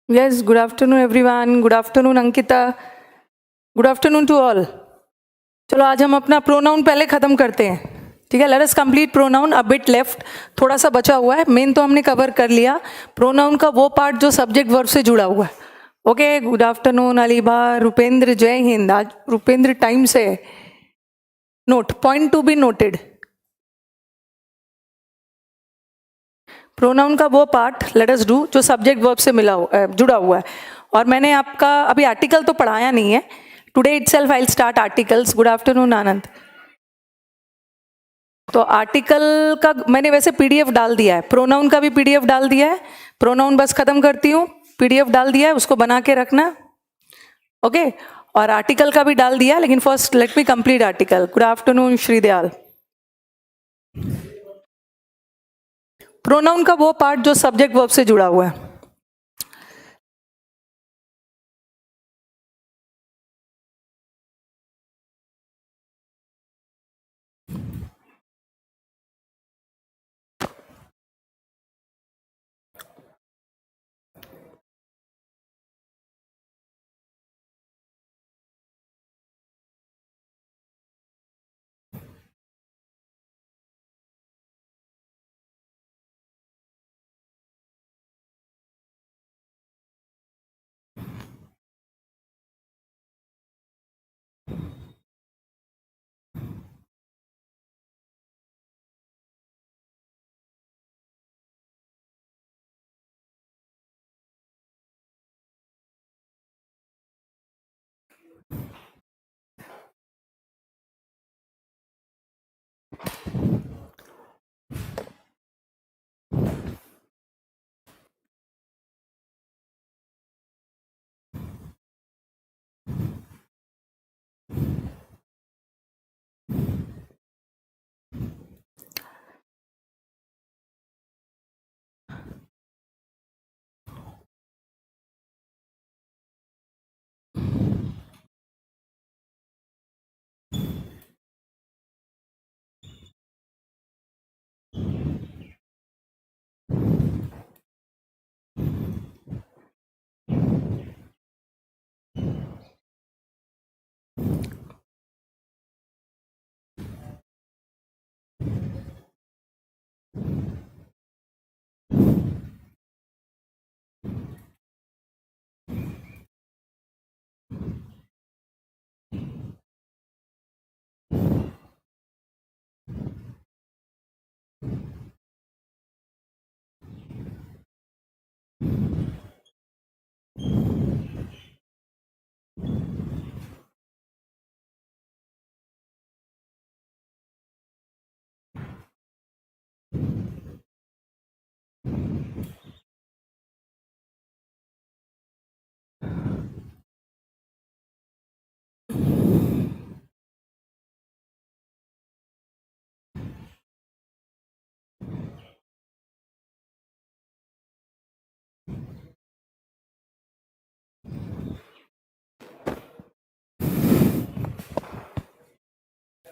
Yes, good afternoon everyone. Good afternoon Ankita. Good afternoon to all. चलो आज हम अपना प्रोनाउन पहले खत्म करते हैं. ठीक है, let us complete pronoun. A bit left, थोड़ा सा बचा हुआ है. मेन तो हमने कवर कर लिया. प्रोनाउन का वो पार्ट जो सब्जेक्ट वर्ब से जुड़ा हुआ है. ओके, गुड आफ्टरनून अलीबा, रुपेंद्र, जय हिंद. आज रुपेंद्र टाइम से note point to be noted. Pronoun का वो पार्ट लेट अस डू जो सब्जेक्ट वर्ब से जुड़ा हुआ है. और मैंने आपका अभी आर्टिकल तो पढ़ाया नहीं है. Today itself I will start articles. Good afternoon Anand. तो आर्टिकल का मैंने वैसे पीडीएफ डाल दिया है. प्रोनाउन का भी पीडीएफ डाल दिया है. प्रोनाउन बस खत्म करती हूँ. पीडीएफ डाल दिया है, उसको बना के रखना. ओके, और आर्टिकल का भी डाल दिया, लेकिन first let me complete article. Good afternoon Shridayal. Pronoun का वो पार्ट जो सब्जेक्ट वर्ब से जुड़ा हुआ है.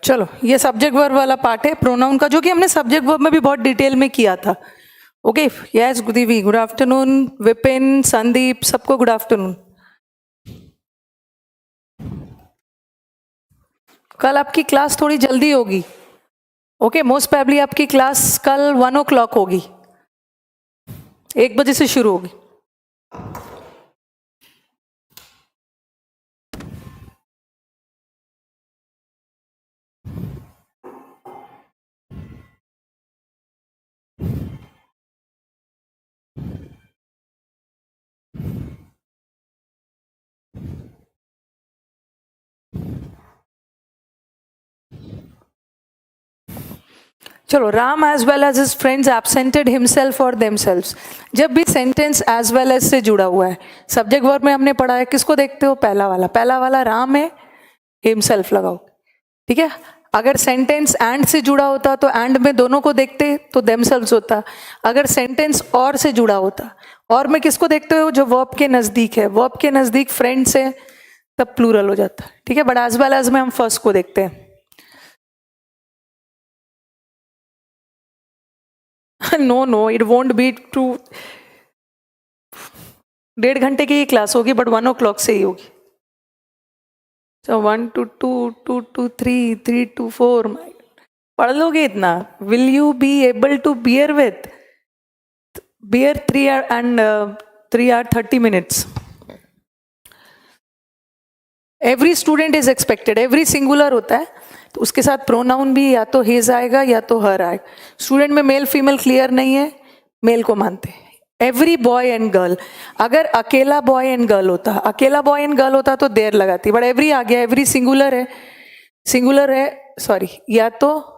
चलो, ये सब्जेक्ट वर्ब वाला पार्ट है प्रोनाउन का, जो कि हमने सब्जेक्ट वर्ब में भी बहुत डिटेल में किया था. ओके, यस गुदीवी, गुड आफ्टरनून. विपिन, संदीप, सबको गुड आफ्टरनून. कल आपकी क्लास थोड़ी जल्दी होगी. ओके, मोस्ट प्रोबेबली आपकी क्लास कल 1 o'clock होगी. 1 बजे से शुरू होगी. चलो, Ram as well as his friends absented himself और देमसेल्व्स. जब भी सेंटेंस एज वेल एज से जुड़ा हुआ है, सब्जेक्ट वर्ब में हमने पढ़ा है, किसको देखते हो? पहला वाला राम है, हिमसेल्फ लगाओ. ठीक है. अगर सेंटेंस एंड से जुड़ा होता तो एंड में दोनों को देखते तो देमसेल्व्स होता. अगर सेंटेंस और से जुड़ा होता, और में किसको देखते हो? जो वर्ब के नजदीक है. वर्ब के नजदीक फ्रेंड्स है, तब प्लूरल हो जाता. ठीक है, बट एज वेल एज में हम फर्स्ट को देखते हैं. No, it won't be true. 1.5 घंटे की ही क्लास होगी, बट 1 o'clock से ही होगी. So 1 to 2, 2 to 3, 3 to 4. पढ़ लोगे इतना? Will you be able to bear with? Bear 3 hour and 3 hour 30 minutes. Every student is expected, every singular होता है तो उसके साथ प्रोनाउन भी या तो हेज आएगा या तो हर आएगा. स्टूडेंट में मेल फीमेल क्लियर नहीं है, मेल को मानते हैं. एवरी बॉय एंड गर्ल, अगर अकेला बॉय एंड गर्ल होता तो देर लगाती, बट एवरी आ गया, एवरी सिंगुलर है सॉरी, या तो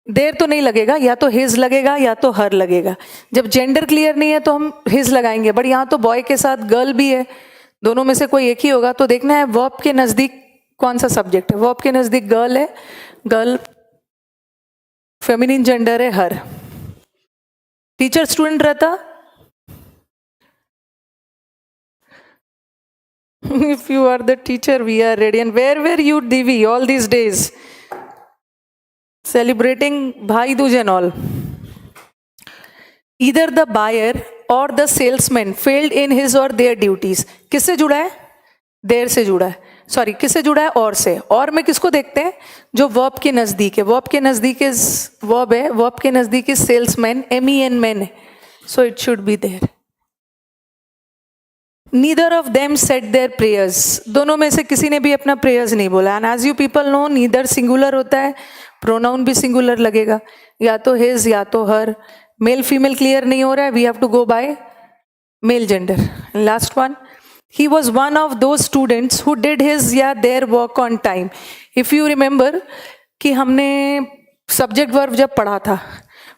देर तो नहीं लगेगा, या तो हिज लगेगा या तो हर लगेगा. जब जेंडर क्लियर नहीं है तो हम हिज लगाएंगे, बट यहाँ तो बॉय के साथ गर्ल भी है, दोनों में से कोई एक ही होगा. तो देखना है वर्ब के नजदीक कौन सा सब्जेक्ट है. वर्ब के नजदीक गर्ल है, गर्ल फेमिनिन जेंडर है हर. टीचर स्टूडेंट रहता, if you are the teacher we are ready. And where were you, Divi, all these days celebrating Bhai Dooj and all? Either the buyer or the salesman failed in his or their duties. किससे जुड़ा है? देर से जुड़ा है, sorry किससे जुड़ा है? और से. और में किसको देखते हैं? जो वर्ब के नजदीक है. वर्ब के नजदीक इज वर्ब है, वर्ब के नजदीक is salesman, MEN man, so it should be there. Neither of them said their prayers. दोनों में से किसी ने भी अपना प्रेयर्स नहीं बोला. And as you people know, neither singular होता है, प्रोनाउन भी सिंगुलर लगेगा, या तो his या तो her. मेल फीमेल क्लियर नहीं हो रहा है, we have to go by male gender. Last one, he was one of those students who did his या their work on time. If you remember कि हमने सब्जेक्ट वर्ब जब पढ़ा था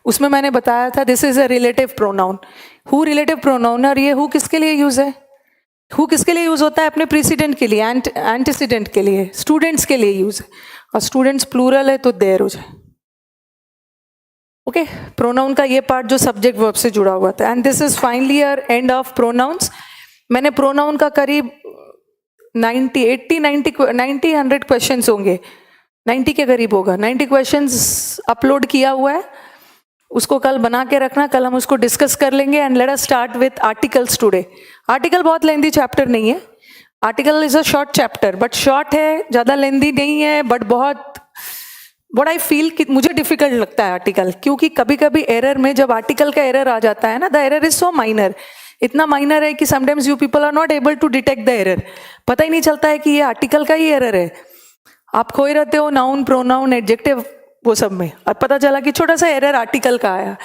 उसमें मैंने बताया था this is a relative pronoun. Who relative pronoun, और ये हु किसके लिए यूज है? हु किसके लिए यूज होता है? अपने प्रीसीडेंट के लिए, एंटीसीडेंट के लिए, स्टूडेंट्स के लिए यूज है. और स्टूडेंट्स प्लूरल है तो देयर हो जाए. ओके, प्रोनाउन का ये पार्ट जो सब्जेक्ट वर्ब से जुड़ा हुआ था. And this is finally our end of pronouns. मैंने प्रोनाउन का करीब 100 क्वेश्चंस होंगे, 90 के करीब होगा, 90 क्वेश्चंस अपलोड किया हुआ है. उसको कल बना के रखना, कल हम उसको डिस्कस कर लेंगे. And let us start with articles today. Article बहुत लेंदी चैप्टर नहीं है, article is a short chapter, but short है, ज़्यादा लेंदी नहीं है, बट बहुत व्हाट आई फील कि मुझे डिफिकल्ट लगता है आर्टिकल, क्योंकि कभी कभी एरर में जब आर्टिकल का एरर आ जाता है ना, the error is so minor, इतना माइनर है कि sometimes you people are not able to detect the error. पता ही नहीं चलता है कि ये आर्टिकल का ही एरर है. आप खोए रहते हो नाउन, प्रोनाउन, एडजेक्टिव, वो सब में, और पता चला कि छोटा सा एरर आर्टिकल का आया.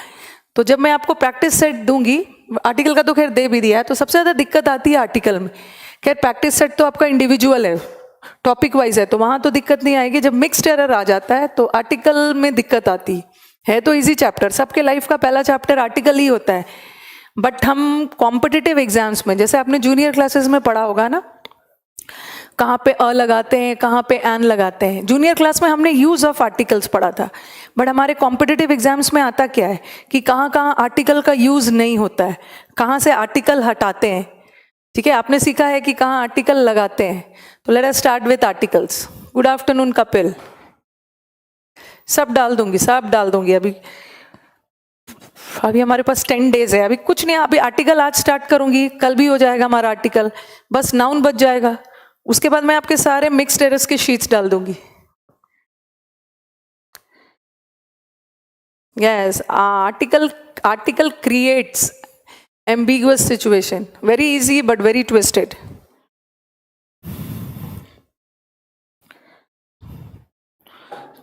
तो जब मैं आपको प्रैक्टिस सेट दूंगी, आर्टिकल का तो खैर दे भी दिया है, तो सबसे ज़्यादा दिक्कत आती है आर्टिकल में. खैर प्रैक्टिस सेट तो आपका इंडिविजुअल है, टॉपिक वाइज है, तो वहाँ तो दिक्कत नहीं आएगी. जब मिक्स्ड एरर आ जाता है तो आर्टिकल में दिक्कत आती है. तो इजी चैप्टर, सबके लाइफ का पहला चैप्टर आर्टिकल ही होता है. बट हम कॉम्पिटिटिव एग्जाम्स में, जैसे आपने जूनियर क्लासेस में पढ़ा होगा ना, कहाँ पे अ लगाते हैं, कहाँ पे एन लगाते हैं. जूनियर क्लास में हमने यूज ऑफ आर्टिकल्स पढ़ा था, बट हमारे कॉम्पिटिटिव एग्जाम्स में आता क्या है कि कहाँ कहाँ आर्टिकल का यूज नहीं होता है, कहाँ से आर्टिकल हटाते हैं. ठीक है, आपने सीखा है कि कहाँ आर्टिकल लगाते हैं. तो let us start with articles. Good afternoon Kapil. सब डाल दूंगी. अभी हमारे पास 10 डेज है, अभी कुछ नहीं. अभी आर्टिकल आज स्टार्ट करूंगी, कल भी हो जाएगा हमारा आर्टिकल, बस नाउन बच जाएगा. उसके बाद मैं आपके सारे मिक्स्ड एरर्स के शीट्स डाल दूंगी. Yes, article creates ambiguous situation, very easy but very twisted.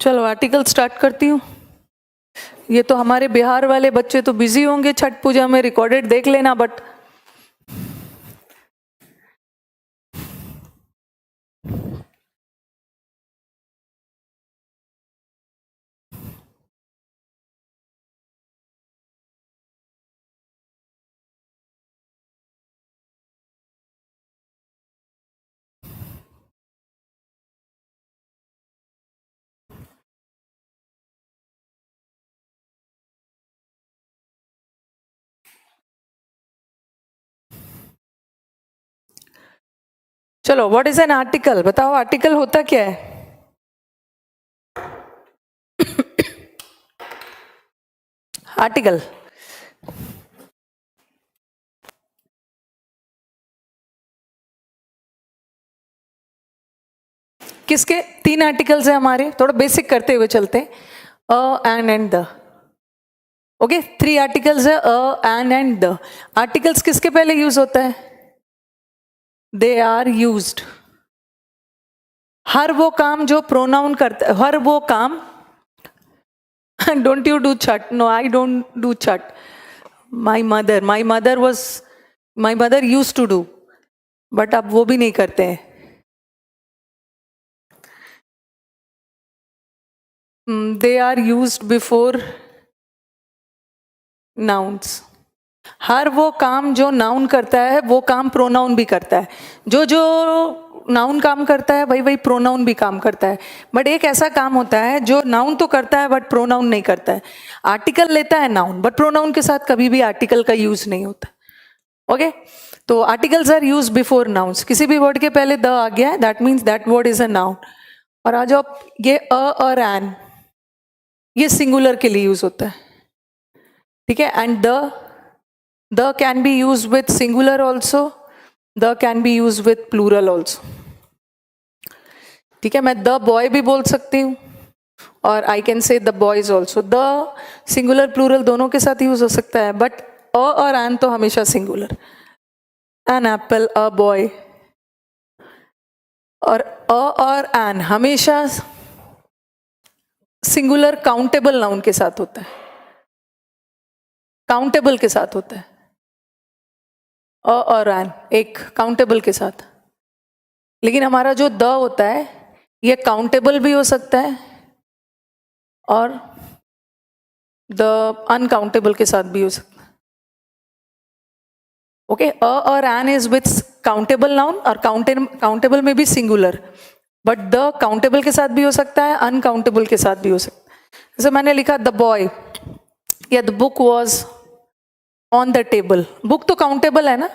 चलो आर्टिकल स्टार्ट करती हूँ. ये तो हमारे बिहार वाले बच्चे तो बिजी होंगे छठ पूजा में, रिकॉर्डेड देख लेना. बट चलो, व्हाट इज एन आर्टिकल? बताओ आर्टिकल होता क्या है? आर्टिकल किसके 3 आर्टिकल्स है हमारे, थोड़ा बेसिक करते हुए चलते हैं, अ एंड द। ओके, 3 आर्टिकल्स है, अ एंड द। आर्टिकल्स किसके पहले यूज होता है? दे आर यूज्ड। हर वो काम जो प्रोनाउन करता है, हर वो काम don't you do that, no I don't do that, my mother used to do, but अब वो भी नहीं करते हैं। They are used before nouns. हर वो काम जो नाउन करता है वो काम प्रोनाउन भी करता है। जो जो नाउन काम करता है वही वही प्रोनाउन भी काम करता है। बट एक ऐसा काम होता है जो नाउन तो करता है बट प्रोनाउन नहीं करता है। आर्टिकल लेता है नाउन, बट प्रोनाउन के साथ कभी भी आर्टिकल का यूज नहीं होता। ओके, तो articles are use before nouns. किसी भी वर्ड के पहले द आ गया है, that means that word is a noun. और आज आप ये अ और एन, ये सिंगुलर के लिए यूज होता है, ठीक है। And the can be use with singular also, the can be use with plural also, ठीक है। मैं द बॉय भी बोल सकती हूँ और I can say the boys also. The singular plural दोनों के साथ यूज हो सकता है, बट अ और एन तो हमेशा singular. An apple, a boy. और अ और एन हमेशा सिंगुलर काउंटेबल नाउन के साथ होता है, काउंटेबल के साथ होता है। अ और एन एक काउंटेबल के साथ। लेकिन हमारा जो द होता है ये काउंटेबल भी हो सकता है और द अनकाउंटेबल के साथ भी हो सकता है। ओके, अ और an is with countable noun और काउंटेबल में भी सिंगुलर, बट द काउंटेबल के साथ भी हो सकता है, अनकाउंटेबल के साथ भी हो सकता है। जैसे मैंने लिखा द बॉय या the book was on the table. Book तो काउंटेबल है ना,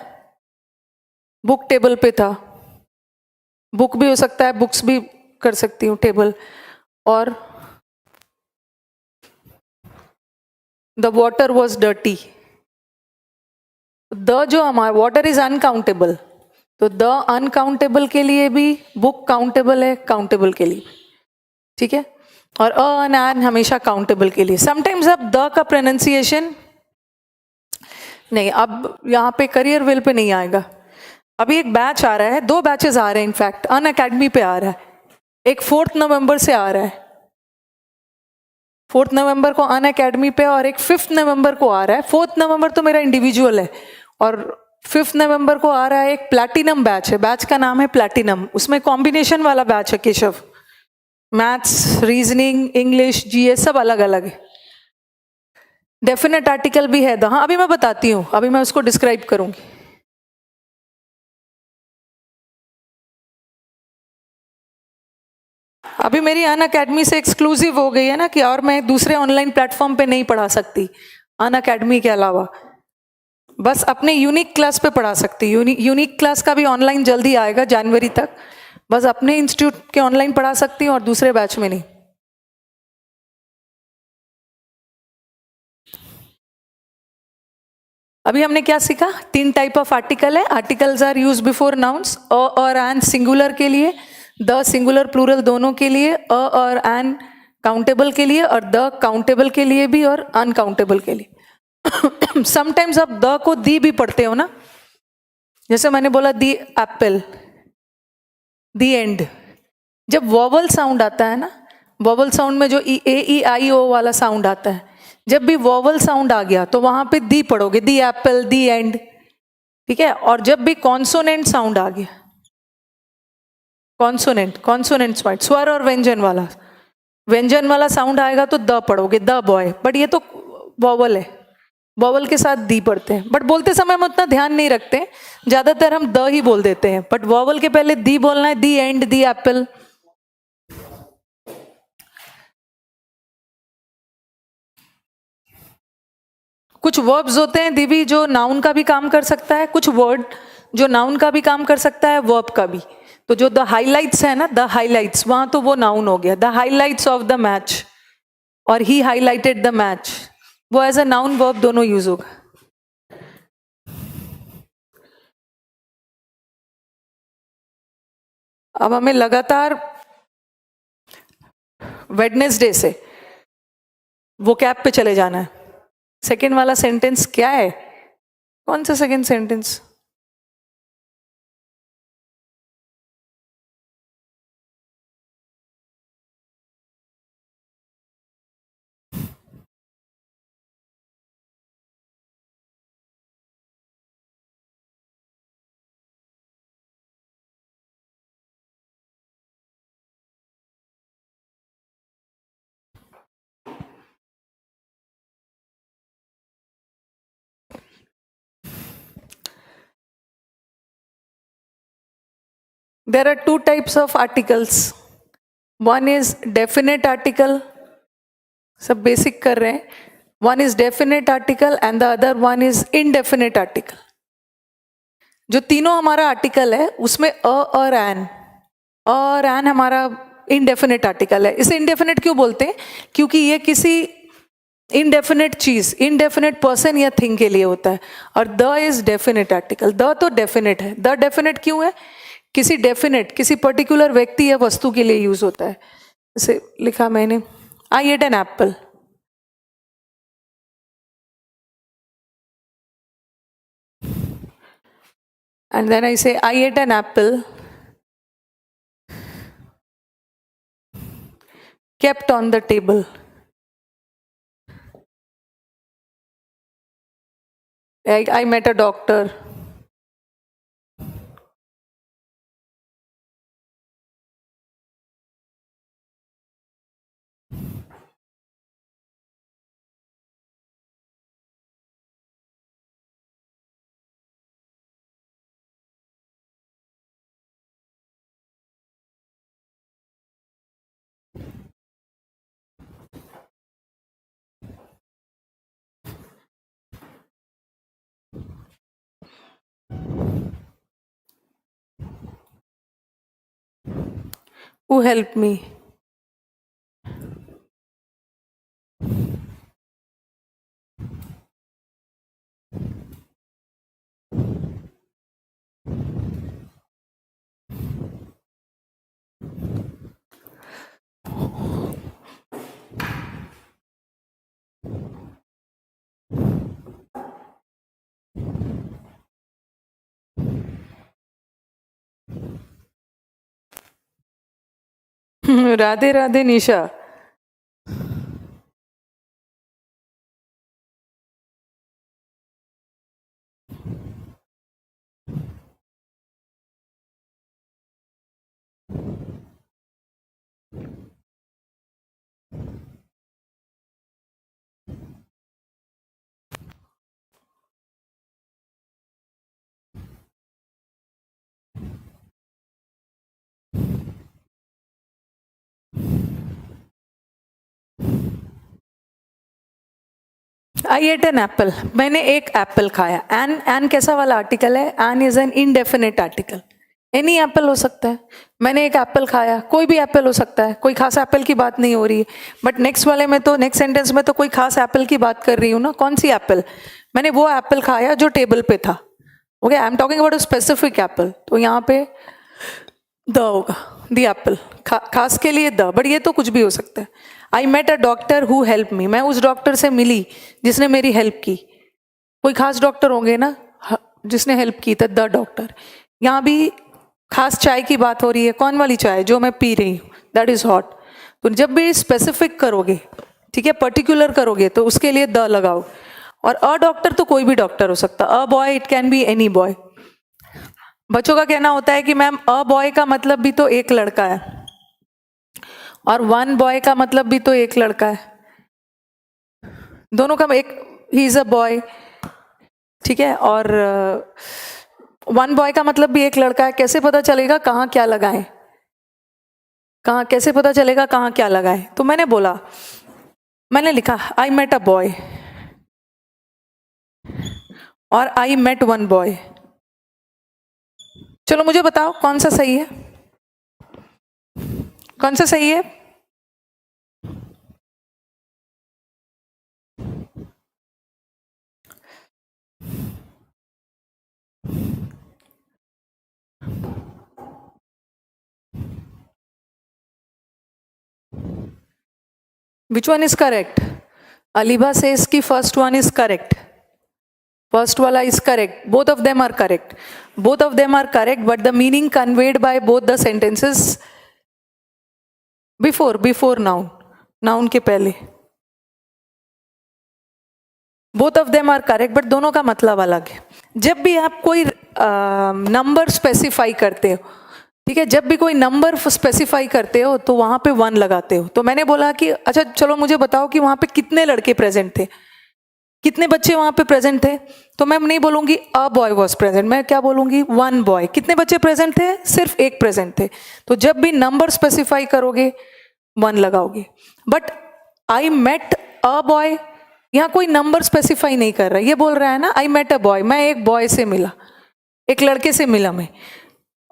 बुक टेबल पे था। बुक भी हो सकता है, बुक्स भी कर सकती हूँ टेबल। और the water was dirty. The जो हमारा वाटर इज अनकाउंटेबल, तो द अनकाउंटेबल के लिए भी बुक काउंटेबल है, काउंटेबल के लिए, ठीक है। और अ एन हमेशा काउंटेबल के लिए। समटाइम्स अब द का प्रोनाउंसिएशन नहीं, अब यहाँ पे करियर वेल पे नहीं आएगा। अभी एक बैच आ रहा है, 2 बैचेस आ रहे हैं, इनफैक्ट अन अकेडमी पे आ रहा है। एक 4 नवंबर से आ रहा है, 4 नवंबर को अन अकेडमी पे, और एक 5 नवंबर को आ रहा है। 4 नवंबर तो मेरा इंडिविजुअल है, और 5 नवंबर को आ रहा है एक प्लैटिनम बैच है। बैच का नाम है प्लैटिनम। उसमें कॉम्बिनेशन वाला बैच है Keshav, maths, reasoning, English, GS सब अलग अलग है। डेफिनेट आर्टिकल भी है हाँ, अभी मैं बताती हूँ, अभी मैं उसको डिस्क्राइब करूंगी। अभी मेरी अन अकेडमी से एक्सक्लूसिव हो गई है ना कि, और मैं दूसरे ऑनलाइन प्लेटफॉर्म पे नहीं पढ़ा सकती अन अकेडमी के अलावा, बस अपने यूनिक क्लास पे पढ़ा सकती। यूनिक क्लास का भी ऑनलाइन जल्दी आएगा जनवरी तक, बस अपने इंस्टीट्यूट के ऑनलाइन पढ़ा सकती हूँ और दूसरे बैच में नहीं। अभी हमने क्या सीखा? 3 टाइप ऑफ आर्टिकल है। Articles are use before nouns, a और एन सिंगुलर के लिए, द सिंगुलर प्लूरल दोनों के लिए, अ और एन काउंटेबल के लिए और द काउंटेबल के लिए भी और अनकाउंटेबल के लिए। समटाइम्स आप द को दी भी पढ़ते हो ना, जैसे मैंने बोला दी एप्पल, दी एंड। जब वॉवल साउंड आता है ना, वॉवल साउंड में जो ए ई आई ओ वाला साउंड आता है, जब भी वॉवल साउंड आ गया तो वहां पे दी पढ़ोगे, दी एप्पल, दी एंड, ठीक है। और जब भी कॉन्सोनेंट साउंड आ गया, कॉन्सोनेंट स्वर और व्यंजन वाला साउंड आएगा तो द पढ़ोगे, द बॉय। बट ये तो वॉवल है, वॉवल के साथ दी पढ़ते हैं, बट बोलते समय हम उतना ध्यान नहीं रखते, ज्यादातर हम द ही बोल देते हैं। बट वॉवल के पहले दी बोलना है, दी एंड, दी एप्पल। कुछ वर्ब्स होते हैं दिवी जो नाउन का भी काम कर सकता है, कुछ वर्ड जो नाउन का भी काम कर सकता है, वर्ब का भी। तो जो द हाइलाइट्स है ना, द हाइलाइट्स, वहां तो वो नाउन हो गया, the highlights of the match, और ही हाईलाइटेड द मैच, वो एज अ नाउन वर्ब दोनों यूज होगा। अब हमें लगातार वेडनेसडे से वो कैब पे चले जाना है। सेकेंड वाला सेंटेंस क्या है? कौन सा second sentence? There are two types of articles. One is definite article. सब बेसिक कर रहे हैं. One is definite article and the other one is indefinite article. जो तीनों हमारा आर्टिकल है उसमें अ और एन हमारा इनडेफिनेट आर्टिकल है. इसे इनडेफिनेट क्यों बोलते हैं? क्योंकि ये किसी इनडेफिनेट चीज, इनडेफिनेट पर्सन या थिंग के लिए होता है. और the is definite article. The तो डेफिनेट है. द डेफिनेट क्यों है? किसी डेफिनेट, किसी पर्टिकुलर व्यक्ति या वस्तु के लिए यूज होता है. इसे लिखा मैंने, I ate an apple. And then I say, I ate an apple kept on the table. I met a doctor. Who helped me? Radhe Radhe Nisha. I ate an apple. मैंने एक एप्पल खाया. एन कैसा वाला आर्टिकल है? An is an indefinite article. Any apple हो सकता है. मैंने एक एप्पल खाया, कोई भी एप्पल हो सकता है. कोई खास एप्पल की बात नहीं हो रही है. बट नेक्स्ट वाले में तो, नेक्स्ट सेंटेंस में तो कोई खास एप्पल की बात कर रही हूँ ना. कौन सी एप्पल? मैंने वो एप्पल खाया जो टेबल पे था. Okay, I am talking about a specific Apple. तो यहाँ पे द होगा, द एप्पल. खास के लिए द, बट ये तो कुछ भी हो सकता है. I met a doctor who help me. मैं उस डॉक्टर से मिली जिसने मेरी हेल्प की. कोई खास डॉक्टर होंगे ना जिसने हेल्प की, तो द डॉक्टर. यहाँ भी खास चाय की बात हो रही है. कौन वाली चाय? जो मैं पी रही हूँ, दैट इज हॉट. तो जब भी स्पेसिफिक करोगे, ठीक है, पर्टिकुलर करोगे, तो उसके लिए द लगाओ. और अ डॉक्टर तो कोई भी डॉक्टर हो सकता. A boy, it can be any boy. बच्चों का कहना होता है कि मैम अ बॉय का मतलब भी तो एक लड़का है, और वन बॉय का मतलब भी तो एक लड़का है. दोनों का एक, ही इज अ बॉय, ठीक है, और वन बॉय का मतलब भी एक लड़का है. कैसे पता चलेगा कहाँ क्या लगाएं? कहाँ कैसे पता चलेगा कहाँ क्या लगाएं? तो मैंने बोला, मैंने लिखा आई मेट अ बॉय और आई मेट वन बॉय. चलो मुझे बताओ कौन सा सही है? कौन सा सही है? Which one is correct? Aliba says ki first one is correct. First wala is correct. Both of them are correct. Both of them are correct, but the meaning conveyed by both the sentences before noun के पहले. Both of them are correct, but दोनों का मतलब अलग है. जब भी आप कोई नंबर स्पेसिफाई करते हो, ठीक है, जब भी कोई नंबर स्पेसिफाई करते हो तो वहां पे 1 लगाते हो. तो मैंने बोला कि अच्छा चलो मुझे बताओ कि वहां पे कितने लड़के प्रेजेंट थे, कितने बच्चे वहां पे प्रेजेंट थे. तो मैं नहीं बोलूंगी अ बॉय वॉज प्रेजेंट, मैं क्या बोलूंगी 1 बॉय. कितने बच्चे प्रेजेंट थे? सिर्फ एक प्रेजेंट थे. तो जब भी नंबर स्पेसिफाई करोगे 1 लगाओगे. But I met a boy, यहाँ कोई नंबर स्पेसिफाई नहीं कर रहा है, ये बोल रहा है ना आई मेट अ बॉय, मैं एक बॉय से मिला, एक लड़के से मिला मैं.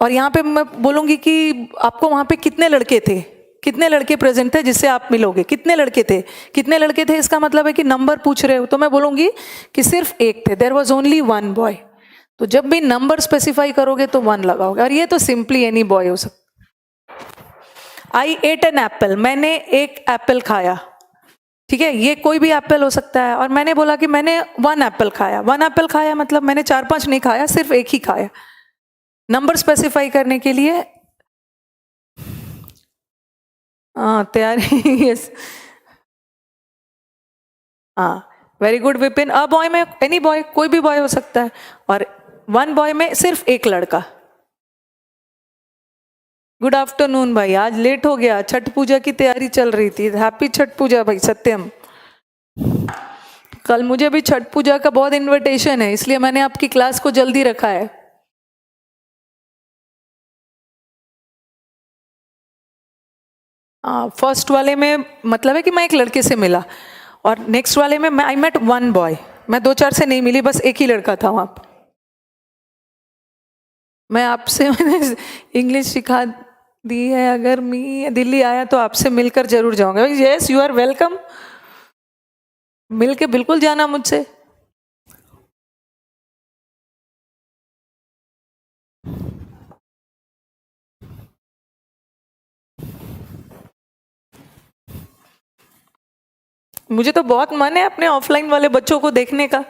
और यहाँ पे मैं बोलूंगी कि आपको वहां पे कितने लड़के थे, कितने लड़के प्रेजेंट थे जिससे आप मिलोगे, कितने लड़के थे, कितने लड़के थे, इसका मतलब है कि नंबर पूछ रहे हो. तो मैं बोलूंगी कि सिर्फ एक थे, देयर वाज ओनली 1 बॉय. तो जब भी नंबर स्पेसिफाई करोगे तो 1 लगाओगे. और ये तो सिंपली एनी बॉय हो सकता. आई एट एन एप्पल, मैंने एक एप्पल खाया, ठीक है, ये कोई भी एप्पल हो सकता है. और मैंने बोला कि मैंने 1 एप्पल खाया. 1 एप्पल खाया मतलब मैंने 4-5 नहीं खाया, सिर्फ एक ही खाया. नंबर स्पेसिफाई करने के लिए तैयारी. Yes, very good Vipin. A boy में एनी बॉय, कोई भी बॉय हो सकता है. और 1 बॉय में सिर्फ एक लड़का. गुड आफ्टरनून भाई, आज लेट हो गया, छठ पूजा की तैयारी चल रही थी. हैप्पी छठ पूजा भाई सत्यम. कल मुझे भी छठ पूजा का बहुत इनविटेशन है, इसलिए मैंने आपकी क्लास को जल्दी रखा है. फर्स्ट वाले में मतलब है कि मैं एक लड़के से मिला, और नेक्स्ट वाले में मैं आई मेट 1 बॉय, मैं 2-4 से नहीं मिली, बस एक ही लड़का था वहां पर. मैं आपसे मैंने इंग्लिश सिखा दी है, अगर मैं दिल्ली आया तो आपसे मिलकर जरूर जाऊंगा. यस यू आर वेलकम, मिल के बिल्कुल जाना मुझसे. मुझे तो बहुत मन है अपने ऑफलाइन वाले बच्चों को देखने का.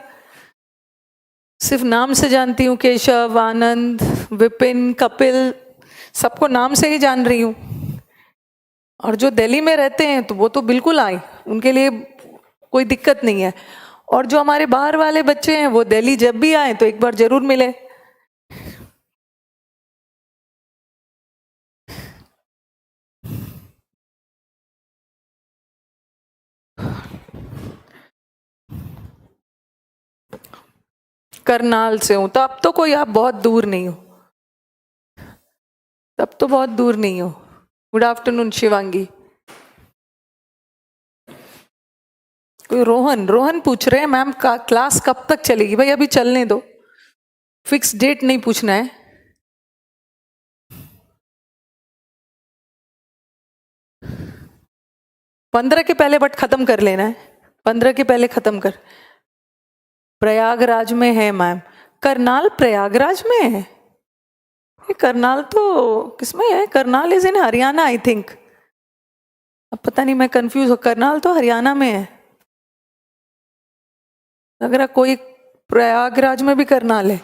सिर्फ नाम से जानती हूँ, केशव, आनंद, विपिन, कपिल, सबको नाम से ही जान रही हूँ. और जो दिल्ली में रहते हैं तो वो तो बिल्कुल आए, उनके लिए कोई दिक्कत नहीं है. और जो हमारे बाहर वाले बच्चे हैं वो दिल्ली जब भी आए तो एक बार जरूर मिले. करनाल से हूं, तो अब तो कोई आप बहुत दूर नहीं हो, तब तो बहुत दूर नहीं हो. Good afternoon Shivangi. कोई रोहन पूछ रहे हैं मैम का क्लास कब तक चलेगी. भाई अभी चलने दो, फिक्स डेट नहीं पूछना है. पंद्रह के पहले बट खत्म कर लेना है, 15 के पहले खत्म कर. प्रयागराज में है मैम. करनाल प्रयागराज में है? ये करनाल तो किसमें है? Karnal is in Haryana I think. अब पता नहीं, मैं कंफ्यूज हूँ. करनाल तो हरियाणा में है. अगर कोई प्रयागराज में भी करनाल है.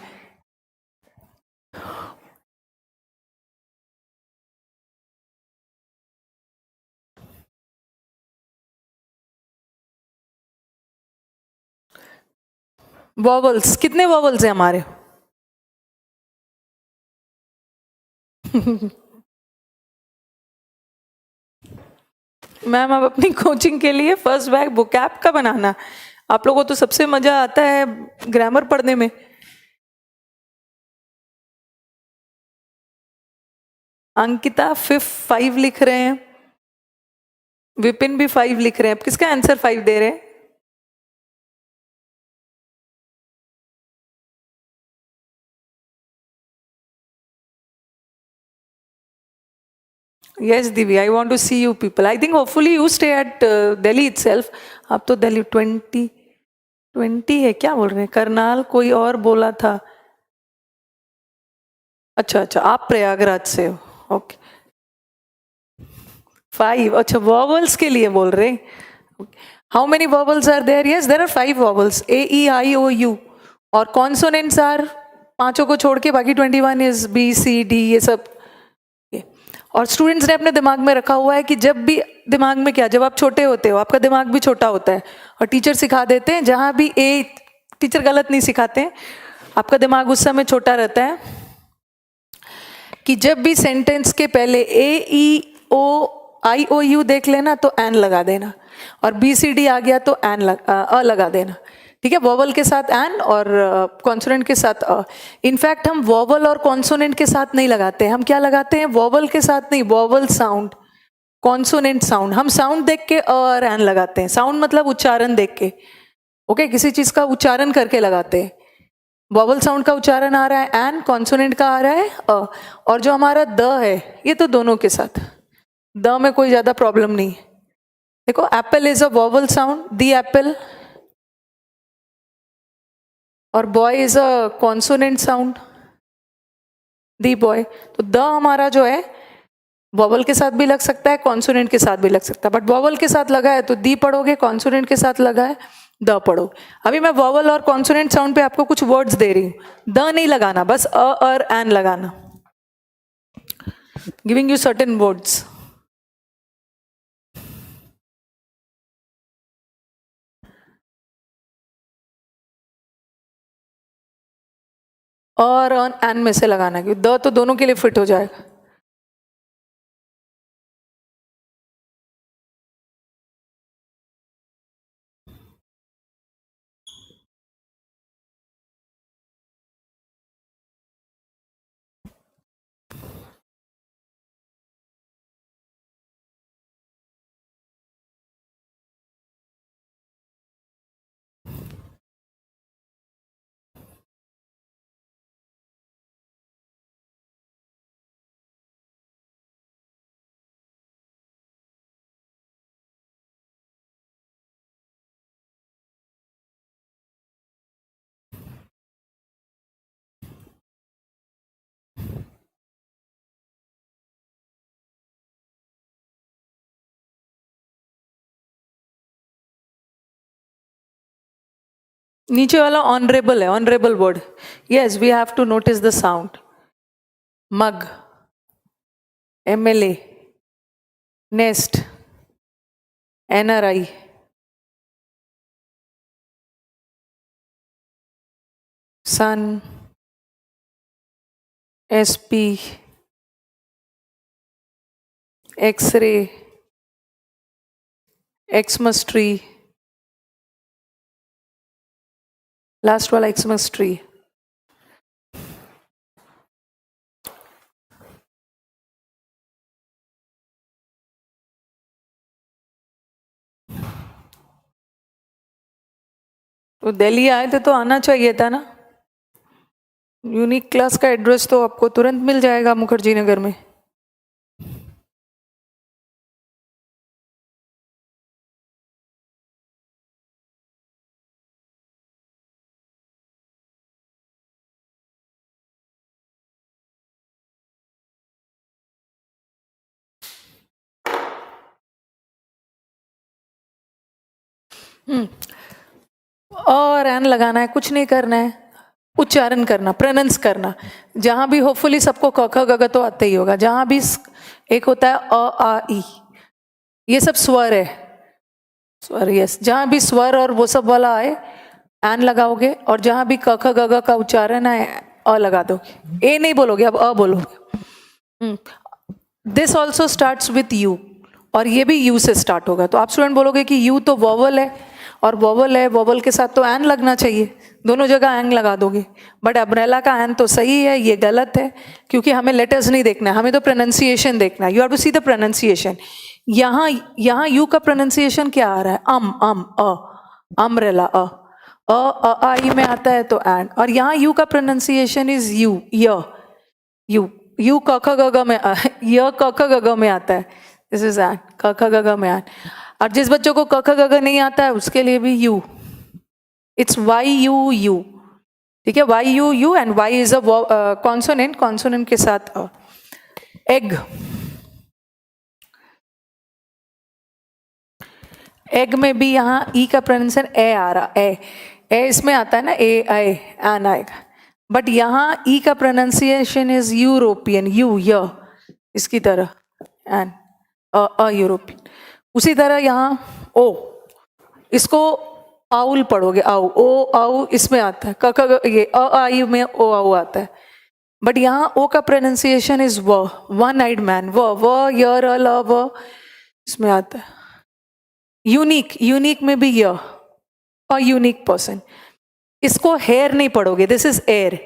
वॉवल्स, कितने वॉवल्स हैं हमारे? मैम अब अपनी कोचिंग के लिए फर्स्ट बैग बुकैप का बनाना. आप लोगों को तो सबसे मजा आता है ग्रामर पढ़ने में. अंकिता 5 लिख रहे हैं, विपिन भी 5 लिख रहे हैं. किसका आंसर 5 दे रहे हैं? Yes, Divi, I want to see you people. I think hopefully you stay at Delhi itself. आप तो दिल्ली 20 है क्या बोल रहे हैं? करनाल कोई और बोला था. अच्छा अच्छा, आप प्रयागराज से हो. ओके 5. अच्छा वॉवल्स के लिए बोल रहे. How many vowels are there? Yes, there are 5 vowels. A, E, I, O, U. और consonants are, पांचों को छोड़ के बाकी 21 is B, C, D, ये सब. और स्टूडेंट्स ने अपने दिमाग में रखा हुआ है कि जब भी दिमाग में क्या, जब आप छोटे होते हो आपका दिमाग भी छोटा होता है और टीचर सिखा देते हैं, जहाँ भी ए, टीचर गलत नहीं सिखाते हैं, आपका दिमाग उस समय छोटा रहता है कि जब भी सेंटेंस के पहले ए, ई, ओ, आई, ओ, यू देख लेना तो एन लगा देना, और बी, सी, डी आ गया तो अ लगा देना. ठीक है, वोवल के साथ एन और कॉन्सोनेंट के साथ अ. इनफैक्ट हम वोवल और कॉन्सोनेंट के साथ नहीं लगाते, हम क्या लगाते हैं, वोवल के साथ नहीं, वोवल साउंड, कॉन्सोनेंट साउंड. हम साउंड देख के अ और एन लगाते हैं. साउंड मतलब उच्चारण देख के, ओके, किसी चीज का उच्चारण करके लगाते हैं. वोवल साउंड का उच्चारण आ रहा है एन, कॉन्सोनेंट का आ रहा है अ. और जो हमारा द है ये तो दोनों के साथ, द में कोई ज्यादा प्रॉब्लम नहीं. देखो, apple is a vowel sound, the apple, और boy is a consonant sound, the boy. तो द हमारा जो है वोवल के साथ भी लग सकता है, कॉन्सोनेंट के साथ भी लग सकता है, बट वोवल के साथ लगा है तो दी पढ़ोगे, कॉन्सोनेंट के साथ लगा है द पढ़ो. अभी मैं वोवल और कॉन्सोनेंट साउंड पे आपको कुछ वर्ड्स दे रही हूँ, द नहीं लगाना, बस अ और एन लगाना. Giving you certain words. और एन में से लगाना, क्योंकि द तो दोनों के लिए फिट हो जाएगा. नीचे वाला ऑनरेबल है, honourable word. Yes, we have to notice the sound. Mug, MLA, nest, NRI, son, SP, x-ray, Xmas tree, last वाला एक्समस ट्री. तो दिल्ली आए थे तो आना चाहिए था ना. यूनिक क्लास का एड्रेस तो आपको तुरंत मिल जाएगा मुखर्जी नगर में. और एन लगाना है, कुछ नहीं करना है, उच्चारण करना, प्रोनाउंस करना. जहां भी होपफुली सबको क ख ग घ तो आते ही होगा. जहां भी एक होता है अ आ ई, ये सब स्वर है, स्वर. यस, जहां भी स्वर और वो सब वाला आए एन लगाओगे, और जहां भी क ख ग घ का उच्चारण है अ लगा दोगे. ए नहीं बोलोगे, अब अ बोलोगे. This also starts with you, और ये भी यू से स्टार्ट होगा. तो आप स्टूडेंट बोलोगे कि यू तो वोवल है, और वोवल है, वोवल के साथ तो एन लगना चाहिए, दोनों जगह एन लगा दोगे. बट अम्ब्रेला का एन तो सही है, ये गलत है, क्योंकि हमें लेटर्स नहीं देखना है, हमें तो प्रोनाउंसिएशन देखना है. You have to see the pronunciation. यहाँ यू का प्रोनाउंसिएशन क्या आ रहा है, अम्ब्रेला, आई में आता है तो एन. और यहाँ यू का प्रोनाउंसिएशन इज यू, यू क ख ग घ में, य क ख ग घ में आता है. दिस इज एन, क ख ग घ में एन. और जिस बच्चों को क ख ग घ नहीं आता है उसके लिए भी U, it's Y U U. ठीक है, Y U U, and Y is a consonant, consonant के साथ अ. एग, एग में भी यहाँ ई का प्रोनाउंसिएशन ए आ रहा, ए इसमें आता है ना, ए आई एन आएगा, बट यहाँ ई का प्रोनाउंसिएशन इज यूरोपियन, यू य इसकी तरह, एन अ यूरोपियन। उसी तरह यहाँ ओ, इसको आउल पढ़ोगे, आउ ओ आउ इसमें आता है, क ये अ आई में ओ आउ आता है, बट यहाँ ओ का प्रोनाउंसिएशन इज व, वन आइड मैन, व यर अ ल व इसमें आता है। यूनिक, यूनिक में भी य, अ यूनिक पर्सन। इसको हेयर नहीं पढ़ोगे, दिस इज एयर,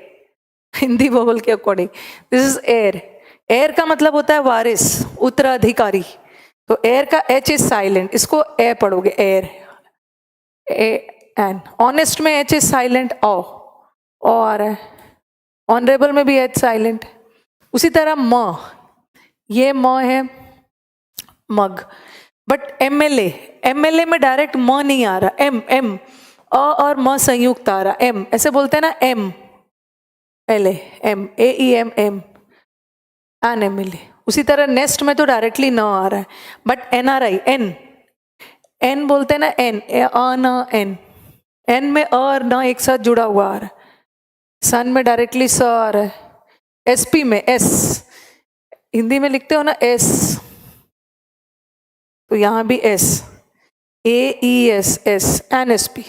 हिंदी बबल के according this is heir. Heir का मतलब होता है वारिस, उत्तराधिकारी, तो एयर का एच इज साइलेंट, इसको ए पढ़ोगे, एयर, ए एन। ऑनेस्ट में एच इज साइलेंट, ओ आ रहा है। ऑनरेबल में भी एच साइलेंट। उसी तरह म, ये म है मग, बट एमएलए, एमएलए में डायरेक्ट म नहीं आ रहा, एम एम अ और म संयुक्त आ रहा, एम, ऐसे बोलते हैं ना, M L M, A E M M, N M L A. उसी तरह नेस्ट में तो डायरेक्टली न आ रहा है, but N R I, N, N बोलते हैं ना, एन अ न एन, एन में अ और न एक साथ जुड़ा हुआ आ रहा है। सन में डायरेक्टली स आ रहा है। एसपी में एस, हिंदी में लिखते हो ना एस, तो यहां भी S, A E S S, N S P.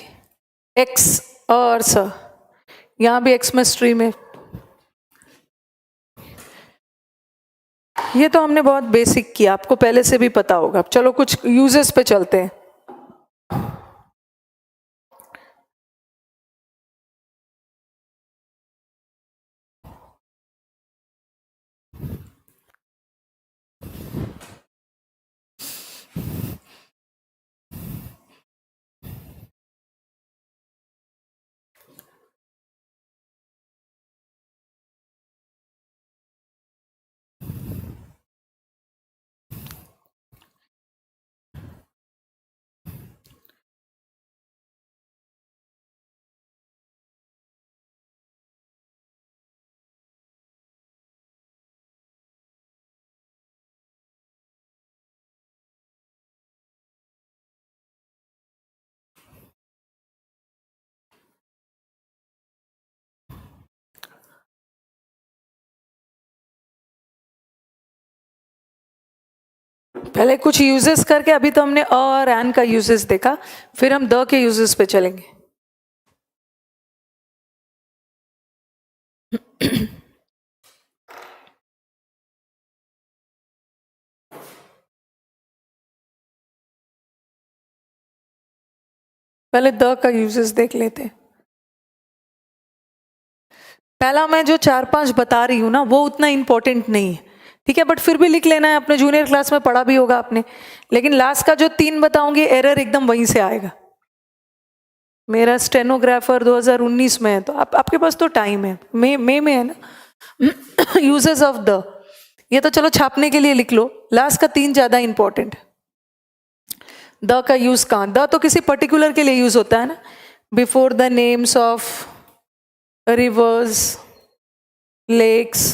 X और स, यहां भी एक्स में स्ट्रीम है। ये तो हमने बहुत बेसिक किया, आपको पहले से भी पता होगा। चलो कुछ यूजेस पे चलते हैं। पहले कुछ यूजेस करके, अभी तो हमने अ और एन का यूजेस देखा, फिर हम द के यूजेस पे चलेंगे। पहले द का यूजेस देख लेते हैं। पहला मैं जो 4-5 बता रही हूँ ना, वो उतना इंपॉर्टेंट नहीं है, ठीक है, बट फिर भी लिख लेना है, अपने जूनियर क्लास में पढ़ा भी होगा आपने। लेकिन लास्ट का जो 3 बताऊंगी, एरर एकदम वहीं से आएगा। मेरा स्टेनोग्राफर 2019 में है, तो आपके पास तो टाइम है, मई में है ना। यूजेस ऑफ द, ये तो चलो छापने के लिए लिख लो, लास्ट का 3 ज्यादा इंपॉर्टेंट। द का यूज कहाँ, द तो किसी पर्टिकुलर के लिए यूज होता है ना, before the names of rivers, lakes,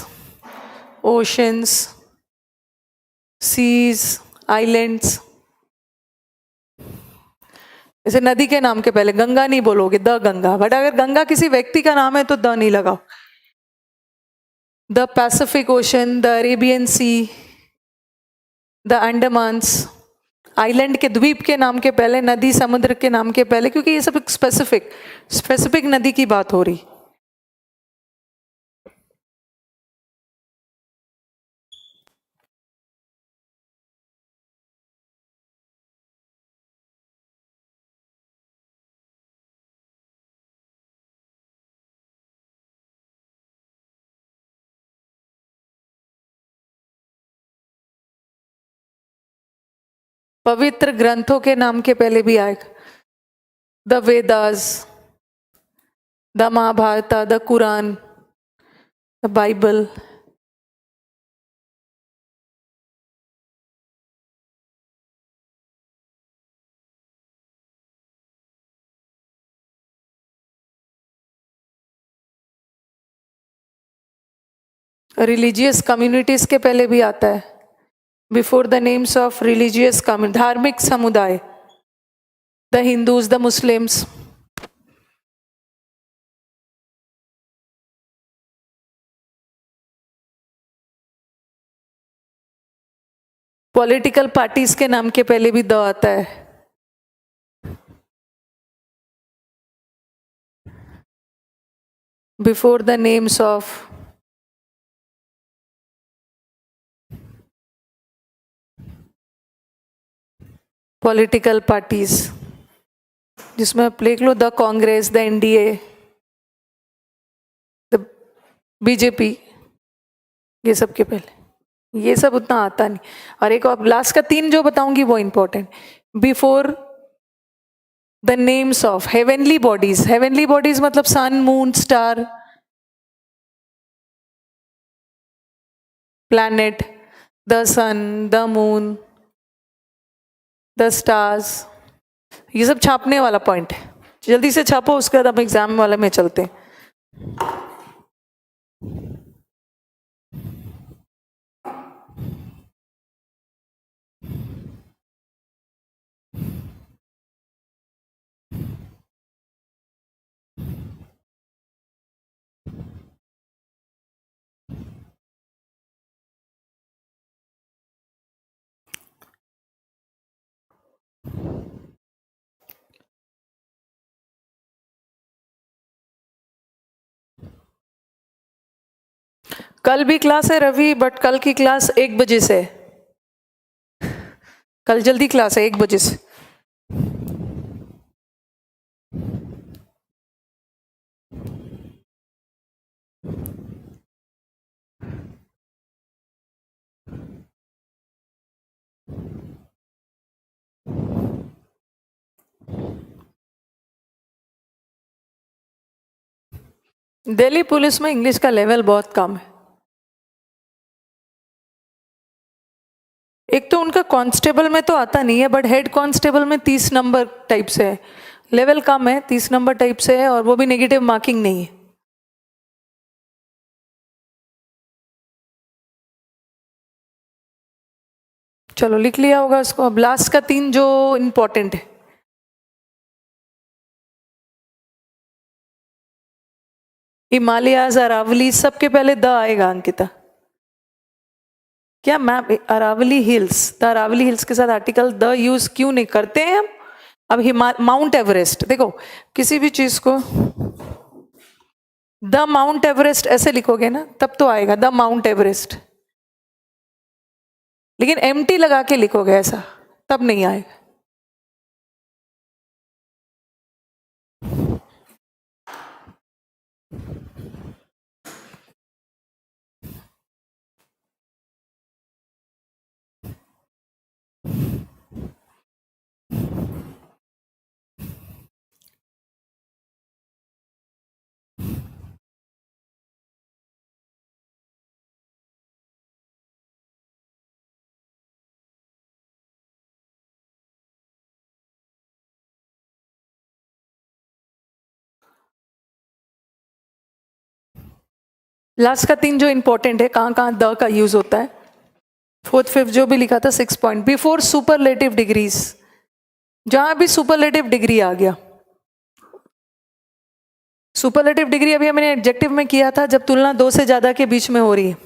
oceans, seas, islands. जैसे नदी के नाम के पहले गंगा नहीं बोलोगे, द गंगा, बट अगर गंगा किसी व्यक्ति का नाम है तो द नहीं लगाओ। The Pacific Ocean, the Arabian Sea, the Andamans. Island के, द्वीप के नाम के पहले, नदी समुद्र के नाम के पहले, क्योंकि ये सब स्पेसिफिक नदी की बात हो रही। पवित्र ग्रंथों के नाम के पहले भी आएगा, the Vedas, the Mahabharata, the Quran, the Bible. Religious communities के पहले भी आता है, before the names of religious community, धार्मिक समुदाय। the Hindus, the Muslims. Political parties के नाम के पहले भी द आता है. Before the names of political parties, जिसमें आप लिख लो the Congress, the NDA, the BJP, ये सब के पहले. ये सब उतना आता नहीं. और एक और लास्ट का 3 जो बताऊंगी वो important. Before the names of heavenly bodies. Heavenly bodies मतलब sun, moon, star, planet, the sun, the moon, the stars. ये सब छापने वाला पॉइंट है. जल्दी से छापो, उसके बाद हम एग्जाम वाले में चलते हैं. कल भी क्लास है रवि, बट कल की क्लास 1 बजे से. कल जल्दी क्लास है 1 बजे से. दिल्ली पुलिस में इंग्लिश का लेवल बहुत कम है. एक तो उनका कांस्टेबल में तो आता नहीं है, बट हेड कांस्टेबल में 30 नंबर टाइप से है. लेवल कम है, 30 नंबर टाइप से है, और वो भी नेगेटिव मार्किंग नहीं है. चलो लिख लिया होगा उसको. अब लास्ट का 3 जो इंपॉर्टेंट है. हिमालयाज, अरावली, सबके पहले द आएगा अंकिता. क्या ma'am Aravalli hills, the Aravalli hills के साथ आर्टिकल द यूज क्यों नहीं करते हैं हम? अब माउंट एवरेस्ट, देखो किसी भी चीज को द माउंट एवरेस्ट ऐसे लिखोगे ना तब तो आएगा द माउंट एवरेस्ट. लेकिन एमटी लगा के लिखोगे ऐसा तब नहीं आएगा. लास्ट का 3 जो इंपॉर्टेंट है, कहां कहां द का यूज होता है. 4th 5th जो भी लिखा था 6 पॉइंट. बिफोर सुपरलेटिव डिग्रीज, जहां भी सुपरलेटिव डिग्री आ गया. सुपरलेटिव डिग्री अभी हमने एडजेक्टिव में किया था जब तुलना 2 से ज्यादा के बीच में हो रही है.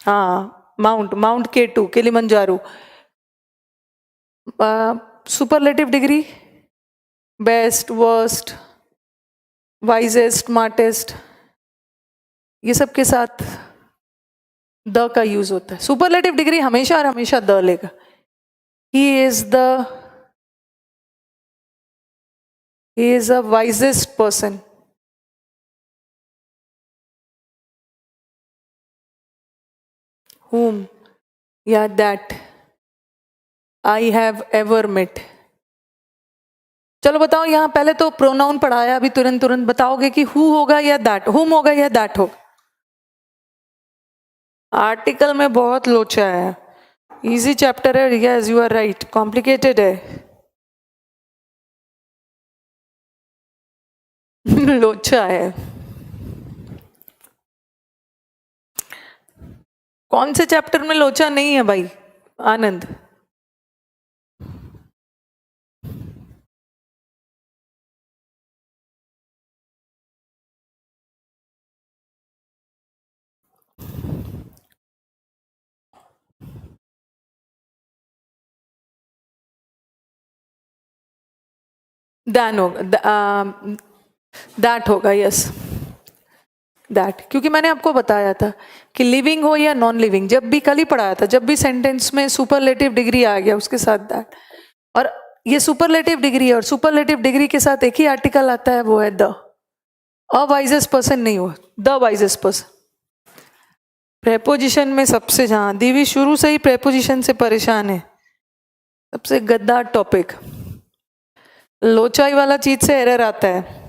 हाँ, mount K2, Kilimanjaro. Superlative degree best, worst, wisest, smartest, ये सब के साथ द का यूज होता है. सुपरलेटिव डिग्री हमेशा और हमेशा द लेगा. He is a wisest person. whom या that I have ever met. चलो बताओ, यहां पहले तो प्रोनाउन पढ़ाया, अभी तुरंत बताओगे कि who होगा या that, whom होगा या that होगा. आर्टिकल में बहुत लोचा है. इजी चैप्टर है. Yes you are right. Complicated है. लोचा है. कौन से चैप्टर में लोचा नहीं है भाई आनंद? दैन होगा, दैट होगा, यस दैट, क्योंकि मैंने आपको बताया था कि लिविंग हो या नॉन लिविंग, जब भी कल ही पढ़ाया था, जब भी सेंटेंस में सुपरलेटिव डिग्री आ गया उसके साथ दैट, और ये सुपरलेटिव डिग्री है, और सुपरलेटिव डिग्री के साथ एक ही आर्टिकल आता है, वो है द। अ वाइजेस्ट पर्सन नहीं हो, द वाइजेस्ट पर्सन। प्रेपोजिशन में सबसे, जहां दीवी शुरू से ही प्रेपोजिशन से परेशान है, सबसे गद्दार टॉपिक। लोचाई वाला चीज से एरर आता है,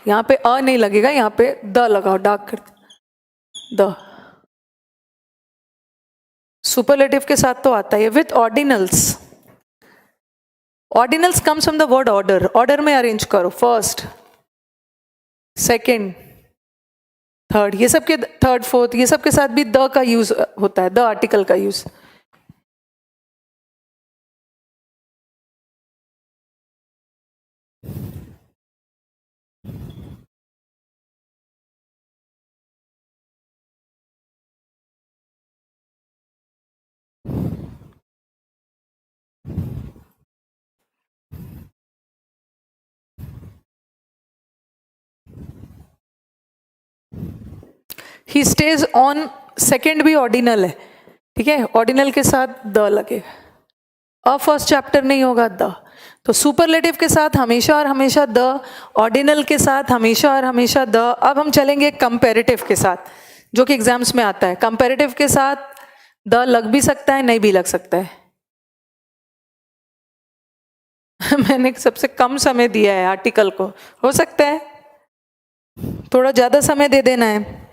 यहाँ पे अ नहीं लगेगा, यहाँ पे द लगाओ, डार्क कर द। सुपरलेटिव के साथ तो आता है with ordinals. Ordinals comes from the word order, order में अरेंज करो, फर्स्ट सेकंड थर्ड, ये सब के थर्ड फोर्थ, ये सब के साथ भी द का यूज होता है, द आर्टिकल का use. He stage on, second भी ऑर्डिनल है, ठीक है, ऑर्डिनल के साथ द लगेगा। अब फर्स्ट चैप्टर नहीं होगा द, तो सुपरलेटिव के साथ हमेशा और हमेशा द, ऑर्डिनल के साथ हमेशा और हमेशा द। अब हम चलेंगे कंपैरेटिव के साथ, जो कि एग्जाम्स में आता है। कंपैरेटिव के साथ द लग भी सकता है, नहीं भी लग सकता है। मैंने सबसे कम समय दिया है आर्टिकल को, हो सकता है थोड़ा ज्यादा समय दे देना है।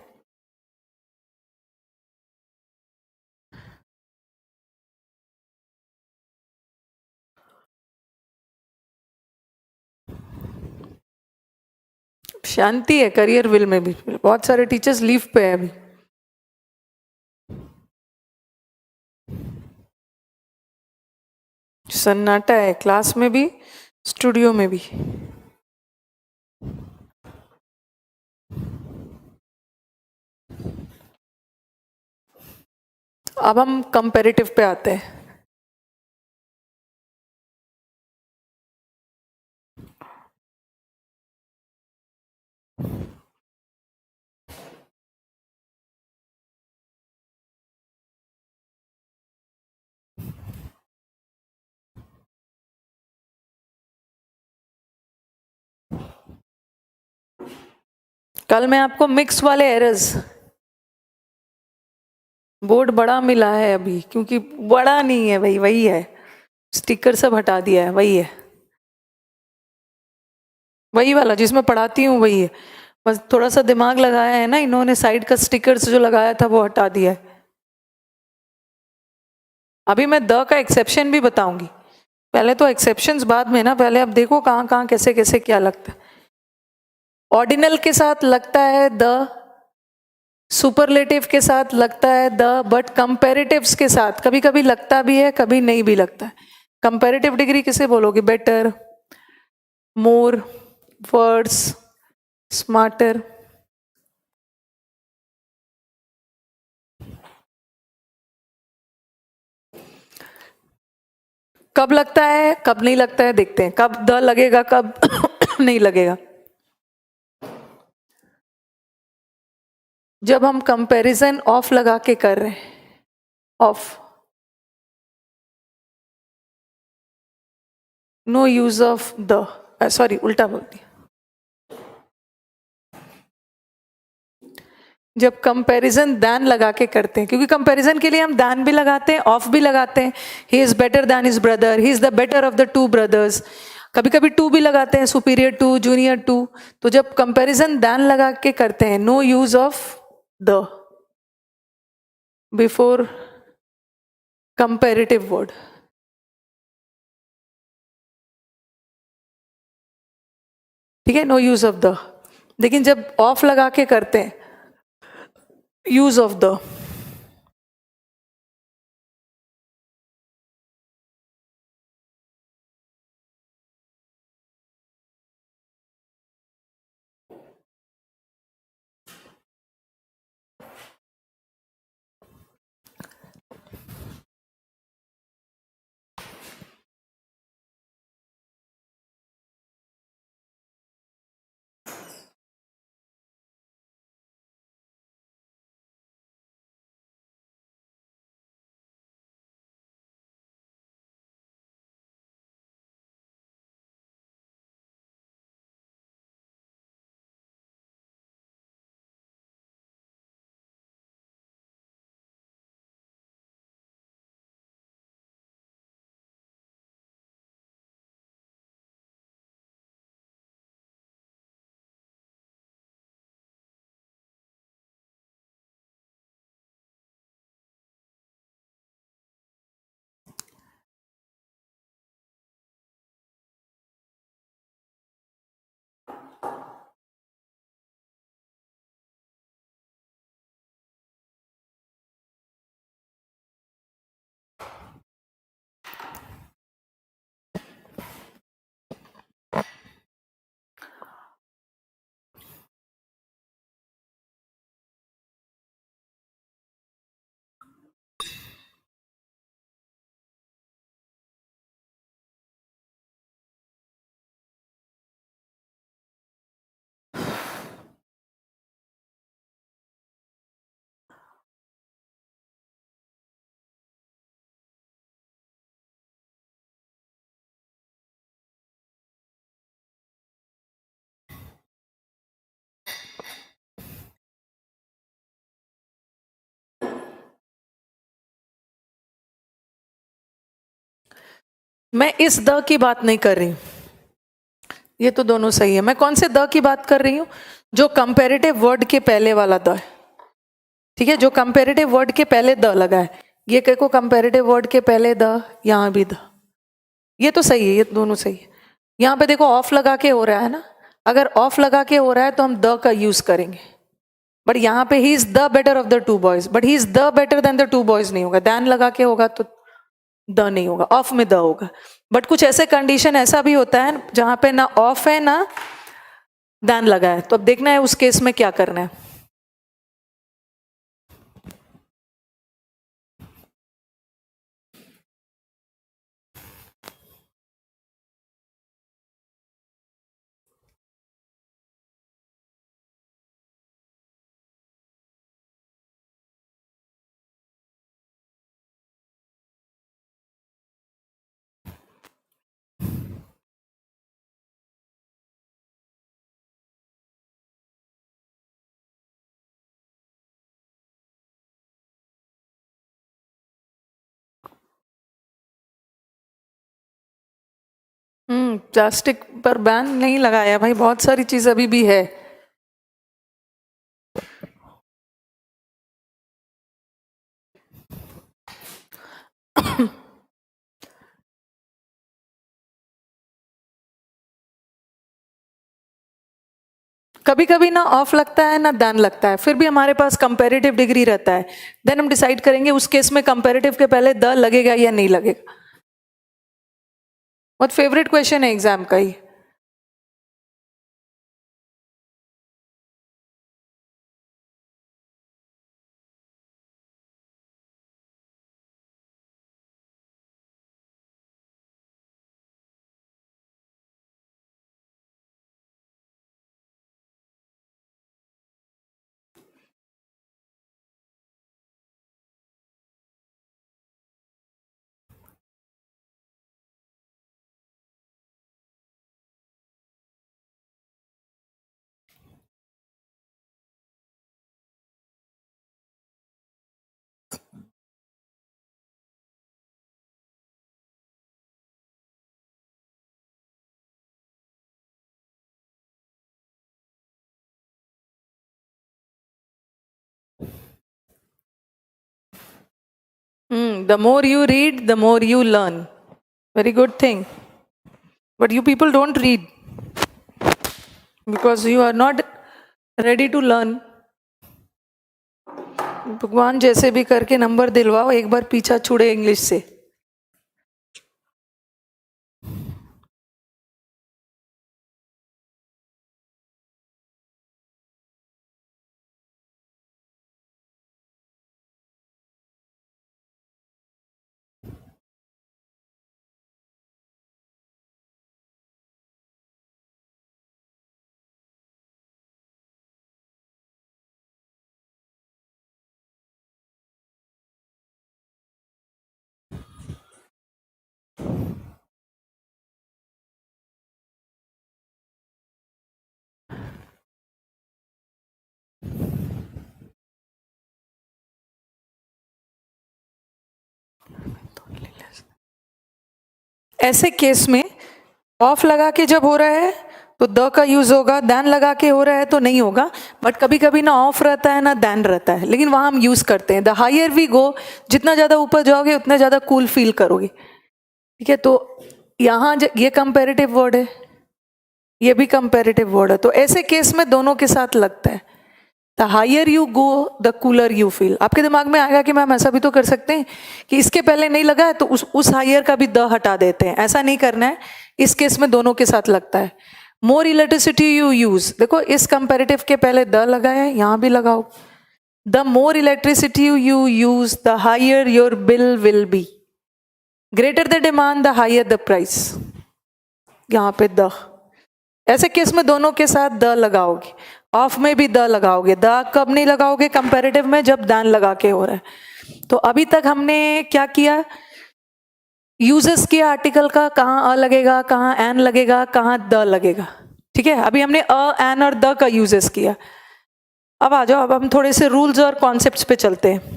शांति है करियर विल में भी, बहुत सारे टीचर्स लीव पे है अभी। सन्नाटा है क्लास में भी, स्टूडियो में भी। अब हम कंपैरेटिव पे आते हैं। कल मैं आपको मिक्स वाले एरर्स, बोर्ड बड़ा मिला है अभी, क्योंकि बड़ा नहीं है भाई, वही है, स्टिकर सब हटा दिया है, वही है, वही वाला जिसमें पढ़ाती हूँ वही है, बस थोड़ा सा दिमाग लगाया है ना इन्होंने, साइड का स्टिकर्स जो लगाया था वो हटा दिया है। अभी मैं द का एक्सेप्शन भी बताऊंगी, पहले तो एक्सेप्शंस बाद में ना, पहले अब देखो कहाँ कहाँ कैसे कैसे क्या लगता है। ऑर्डिनल के साथ लगता है द, सुपरलेटिव के साथ लगता है द, बट कंपैरेटिव्स के साथ कभी कभी लगता भी है, कभी नहीं भी लगता है। कंपैरेटिव डिग्री किसे बोलोगे? बेटर, मोर, वर्ड्स, स्मार्टर। कब लगता है कब नहीं लगता है, देखते हैं कब द लगेगा कब नहीं लगेगा। जब हम कंपैरिजन ऑफ लगा के कर रहे हैं, of, no use of the, sorry उल्टा बोल दिया। जब कंपैरिजन दैन लगा के करते हैं, क्योंकि कंपैरिजन के लिए हम दैन भी लगाते हैं, ऑफ भी लगाते हैं। He is better than his brother, he is the better of the two brothers, कभी कभी टू भी लगाते हैं, सुपीरियर टू, जूनियर टू। तो जब कंपैरिजन दैन लगा के करते हैं, no use of the before comparative word. ठीक है, नो यूज ऑफ द। लेकिन जब ऑफ लगा के करते हैं, यूज ऑफ द। मैं इस द की बात नहीं कर रही हूँ, ये तो दोनों सही है। मैं कौन से द की बात कर रही हूँ? जो कंपेरेटिव वर्ड के पहले वाला द है, ठीक है, जो कंपेरेटिव वर्ड के पहले द लगा है। ये कह को कंपेरेटिव वर्ड के पहले द, यहाँ भी द, ये तो सही है, ये दोनों सही है। यहाँ पे देखो ऑफ लगा के हो रहा है ना, अगर ऑफ लगा के हो रहा है तो हम द का यूज करेंगे, बट यहाँ पे he is the better of the two boys, but he is the better than the two boys नहीं होगा, दैन लगा के होगा तो द नहीं होगा, ऑफ में द होगा। बट कुछ ऐसे कंडीशन ऐसा भी होता है जहां पे ना ऑफ है ना दैन लगा है, तो अब देखना है उस केस में क्या करना है। प्लास्टिक पर बैन नहीं लगाया भाई, बहुत सारी चीज अभी भी है। कभी कभी ना ऑफ लगता है ना दैन लगता है, फिर भी हमारे पास कंपैरेटिव डिग्री रहता है, देन हम डिसाइड करेंगे उस केस में कंपैरेटिव के पहले द लगेगा या नहीं लगेगा। बहुत फेवरेट क्वेश्चन है एग्जाम का ही। The more you read, the more you learn. Very good thing. But you people don't read because you are not ready to learn. भगवान जैसे भी करके नंबर दिलवाओ, एक बार पीछा छुड़े इंग्लिश से। ऐसे केस में ऑफ लगा के जब हो रहा है तो द का यूज होगा, दैन लगा के हो रहा है तो नहीं होगा। बट कभी कभी ना ऑफ रहता है ना दैन रहता है, लेकिन वहां हम यूज करते हैं। द हायर वी गो, जितना ज्यादा ऊपर जाओगे उतना ज्यादा कूल फील करोगे, ठीक है। तो यहाँ ये कंपेरेटिव वर्ड है, ये भी कंपेरेटिव वर्ड है, तो ऐसे केस में दोनों के साथ लगता है। The higher you go the cooler you feel. आपके दिमाग में आएगा कि मैम ऐसा भी तो कर सकते हैं कि इसके पहले नहीं लगा है तो उस हायर का भी द हटा देते हैं, ऐसा नहीं करना है। इस केस में दोनों के साथ लगता है। मोर इलेक्ट्रिसिटी यू यूज, देखो इस कंपेरेटिव के पहले द लगा है, यहां भी लगाओ। The more electricity you use the higher your bill will be. Greater the demand the higher the price, यहाँ पे द। ऐसे केस में दोनों के साथ द लगाओगे, ऑफ में भी द लगाओगे। द कब नहीं लगाओगे कंपैरेटिव में? जब दैन लगा के हो रहा है। तो अभी तक हमने क्या किया? यूजेस किया आर्टिकल का, कहाँ अ लगेगा, कहाँ एन लगेगा, कहाँ द लगेगा, ठीक है। अभी हमने अ, एन और द का यूजेस किया। अब आ जाओ, अब हम थोड़े से रूल्स और कॉन्सेप्ट्स पे चलते हैं।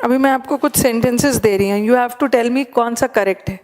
अभी मैं आपको कुछ सेंटेंसेस दे रही हूँ, you have to tell me कौन सा करेक्ट है।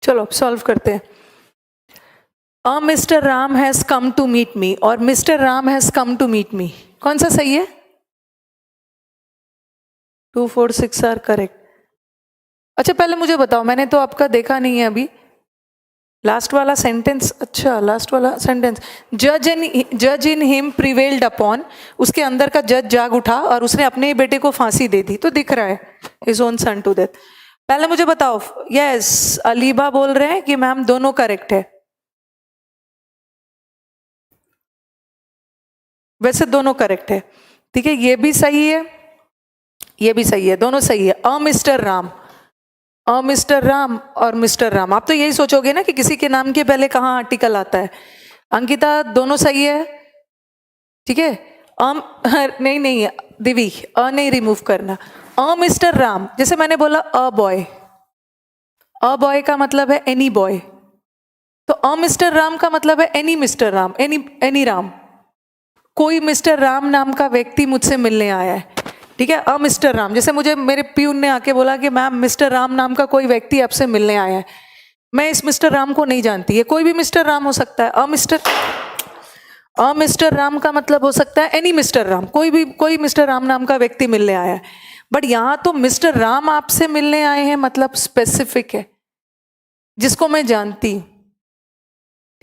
चलो सॉल्व करते हैं। A mister Ram has come to meet me और mister Ram has come to meet me, कौन सा सही है? 2, 4, 6 आर करेक्ट। अच्छा पहले मुझे बताओ, मैंने तो आपका देखा नहीं है अभी लास्ट वाला सेंटेंस। अच्छा लास्ट वाला सेंटेंस, जज इन हिम प्रिवेल्ड अपॉन, उसके अंदर का जज जाग उठा और उसने अपने ही बेटे को फांसी दे दी, तो दिख रहा है his own son to death. पहले मुझे बताओ, यस अलीबा बोल रहे हैं कि मैम दोनों करेक्ट है। वैसे दोनों करेक्ट है, ठीक है, ये भी सही है ये भी सही है, दोनों सही है। अ मिस्टर राम, अ मिस्टर राम और मिस्टर राम। आप तो यही सोचोगे ना कि किसी के नाम के पहले कहाँ आर्टिकल आता है। अंकिता दोनों सही है, ठीक है। नहीं नहीं दिवी, अ नहीं रिमूव करना। अ मिस्टर राम, जैसे मैंने बोला अ बॉय, अ बॉय का मतलब है एनी बॉय, तो अ मिस्टर राम का मतलब है any mister Ram, any Ram. कोई मिस्टर राम नाम का व्यक्ति मुझसे मिलने आया है, ठीक है। अ मिस्टर राम, जैसे मुझे मेरे प्यून ने आके बोला कि मैम मिस्टर राम नाम का कोई व्यक्ति आपसे मिलने आया है, मैं इस मिस्टर राम को नहीं जानती, ये कोई भी मिस्टर राम हो सकता है। अ मिस्टर राम का मतलब हो सकता है एनी मिस्टर राम, कोई मिस्टर राम नाम का व्यक्ति मिलने आया है। बट यहां तो मिस्टर राम आपसे मिलने आए हैं मतलब स्पेसिफिक है, जिसको मैं जानती हूं,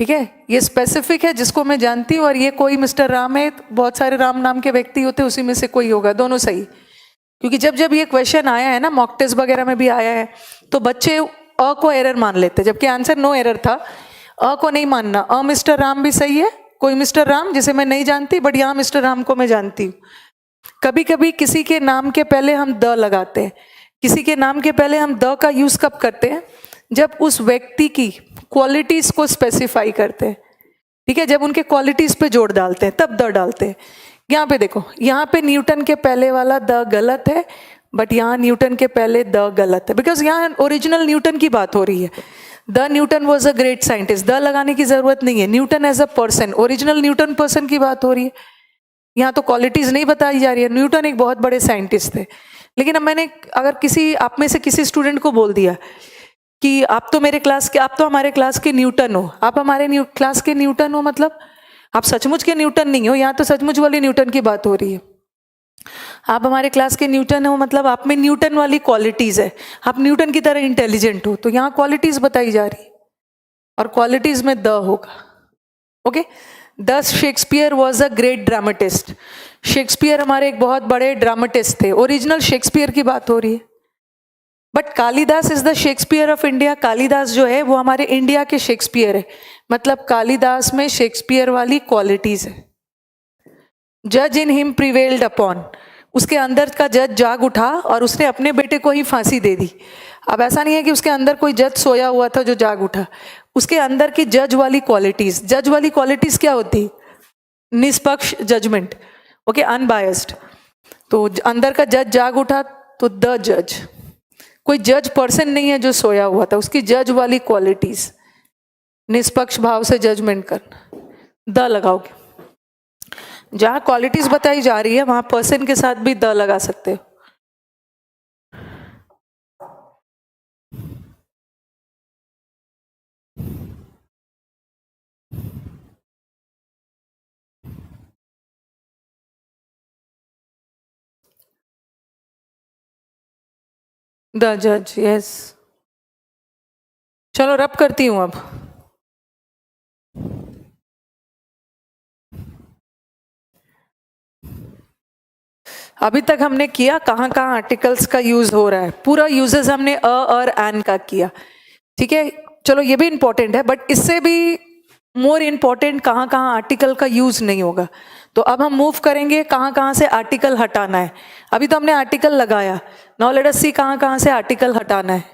ठीक है। ये स्पेसिफिक है जिसको मैं जानती हूँ, और ये कोई मिस्टर राम है, बहुत सारे राम नाम के व्यक्ति होते हैं, उसी में से कोई होगा। दोनों सही, क्योंकि जब जब ये क्वेश्चन आया है ना, मॉक टेस्ट वगैरह में भी आया है, तो बच्चे अ को एरर मान लेते, जबकि आंसर नो एरर था। अ को नहीं मानना, अ मिस्टर राम भी सही है, कोई मिस्टर राम जिसे मैं नहीं जानती, बट यहाँ मिस्टर राम को मैं जानती हूँ। कभी कभी किसी के नाम के पहले हम द लगाते हैं, किसी के नाम के पहले हम द का यूज कब करते हैं, जब उस व्यक्ति की क्वालिटीज को स्पेसिफाई करते हैं, ठीक है। जब उनके क्वालिटीज पे जोड़ डालते हैं तब द डालते हैं। यहाँ पे देखो, यहाँ पे न्यूटन के पहले वाला द गलत है, बट यहाँ न्यूटन के पहले द गलत है, बिकॉज यहाँ ओरिजिनल न्यूटन की बात हो रही है। The Newton was a great scientist, the लगाने की जरूरत नहीं है। Newton as a person, original Newton person की बात हो रही है, यहाँ तो क्वालिटीज नहीं बताई जा रही है। न्यूटन एक बहुत बड़े साइंटिस्ट थे, लेकिन अब मैंने अगर किसी आप में से किसी स्टूडेंट को बोल दिया कि आप तो मेरे क्लास के, आप तो हमारे क्लास के न्यूटन हो, आप हमारे क्लास के न्यूटन हो, मतलब आप सचमुच के न्यूटन नहीं हो, यहाँ तो सचमुच वाली न्यूटन की बात हो रही है। आप हमारे क्लास के न्यूटन हो मतलब आप में न्यूटन वाली क्वालिटीज है, आप न्यूटन की तरह इंटेलिजेंट हो, तो यहाँ क्वालिटीज बताई जा रही है, और क्वालिटीज में द होगा, ओके। दस Shakespeare was a great dramatist, Shakespeare हमारे एक बहुत बड़े ड्रामेटिस्ट थे, ओरिजिनल शेक्सपियर की बात हो रही है। But Kalidas is the Shakespeare of India, Kalidas जो है वो हमारे इंडिया के शेक्सपियर है, मतलब कालिदास में शेक्सपियर वाली क्वालिटीज है। जज इन हिम प्रिवेल्ड अपॉन, उसके अंदर का जज जाग उठा और उसने अपने बेटे को ही फांसी दे दी। अब ऐसा नहीं है कि उसके अंदर कोई जज सोया हुआ था जो जाग उठा, उसके अंदर की जज वाली क्वालिटीज, जज वाली क्वालिटीज क्या होती, निष्पक्ष जजमेंट, ओके, अनबायस्ड। तो अंदर का जज जाग उठा, तो द जज, कोई जज पर्सन नहीं है जो सोया हुआ था, उसकी जज वाली क्वालिटीज, निष्पक्ष भाव से जजमेंट करना, द लगाओगे। जहां क्वालिटीज बताई जा रही है वहां पर्सन के साथ भी द लगा सकते हो। द जज, यस। चलो रब करती हूं अब। अभी तक हमने किया कहाँ कहाँ आर्टिकल्स का यूज हो रहा है, पूरा यूजेस हमने अ और एन का किया, ठीक है। चलो ये भी इंपॉर्टेंट है, बट इससे भी मोर इंपॉर्टेंट कहाँ कहाँ आर्टिकल का यूज नहीं होगा। तो अब हम मूव करेंगे कहाँ कहाँ से आर्टिकल हटाना है। अभी तो हमने आर्टिकल लगाया, नाउ लेट अस सी कहाँ कहाँ से आर्टिकल हटाना है।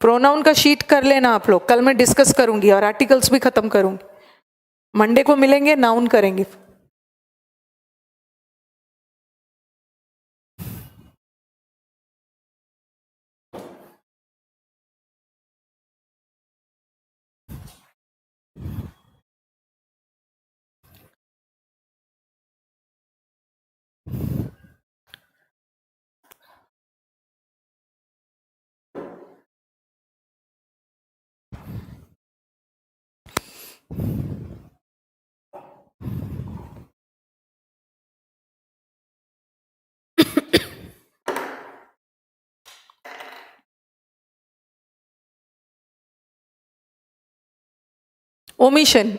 प्रोनाउन का शीट कर लेना आप लोग, कल मैं डिस्कस करूंगी और आर्टिकल्स भी खत्म करूंगी। मंडे को मिलेंगे, नाउन करेंगे। ओमिशन,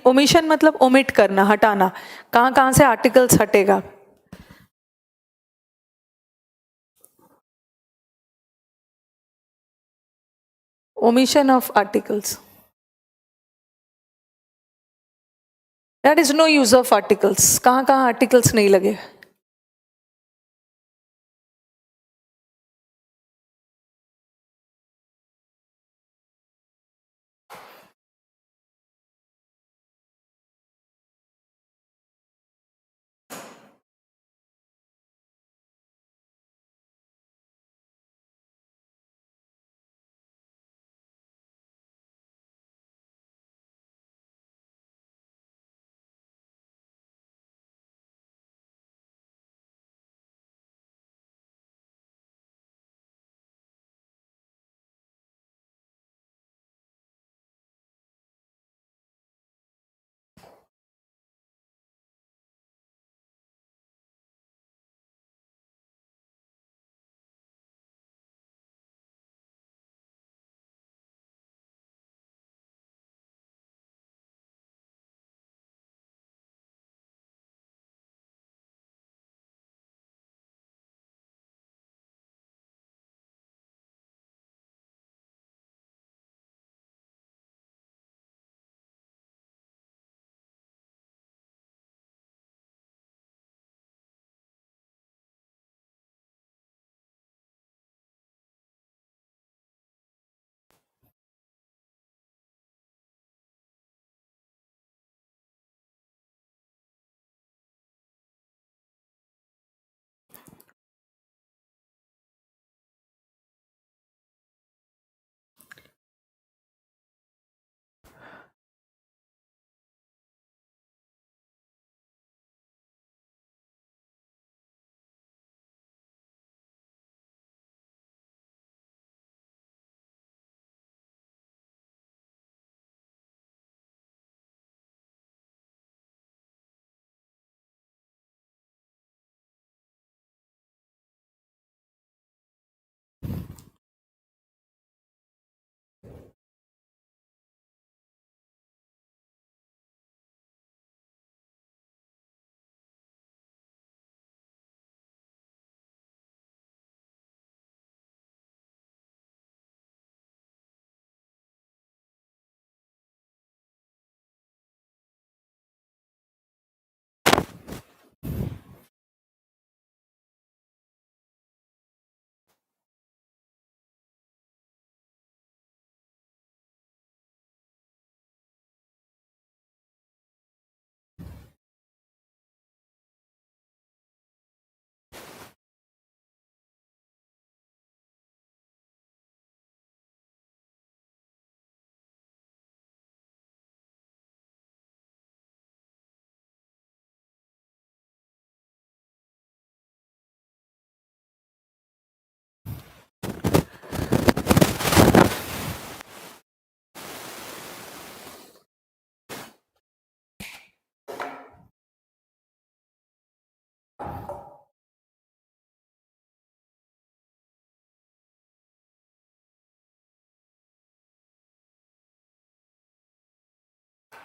ओमिशन मतलब ओमिट करना, हटाना। कहाँ कहाँ से आर्टिकल्स हटेगा। Omission of articles, that is no use of articles. कहाँ कहाँ आर्टिकल्स नहीं लगे?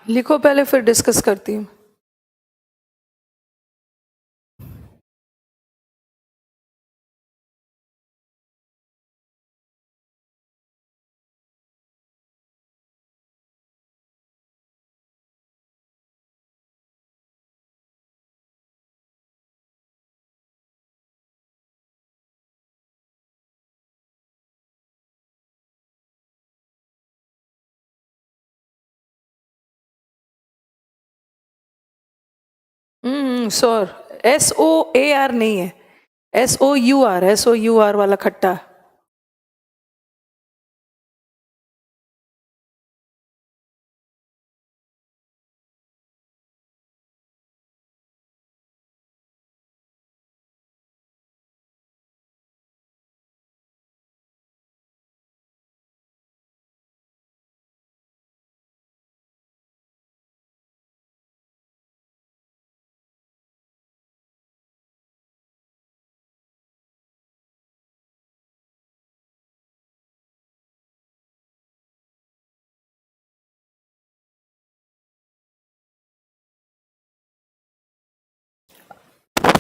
लिखो पहले, फिर डिस्कस करती हूँ. सॉर, SOAR नहीं है, SOUR वाला खट्टा.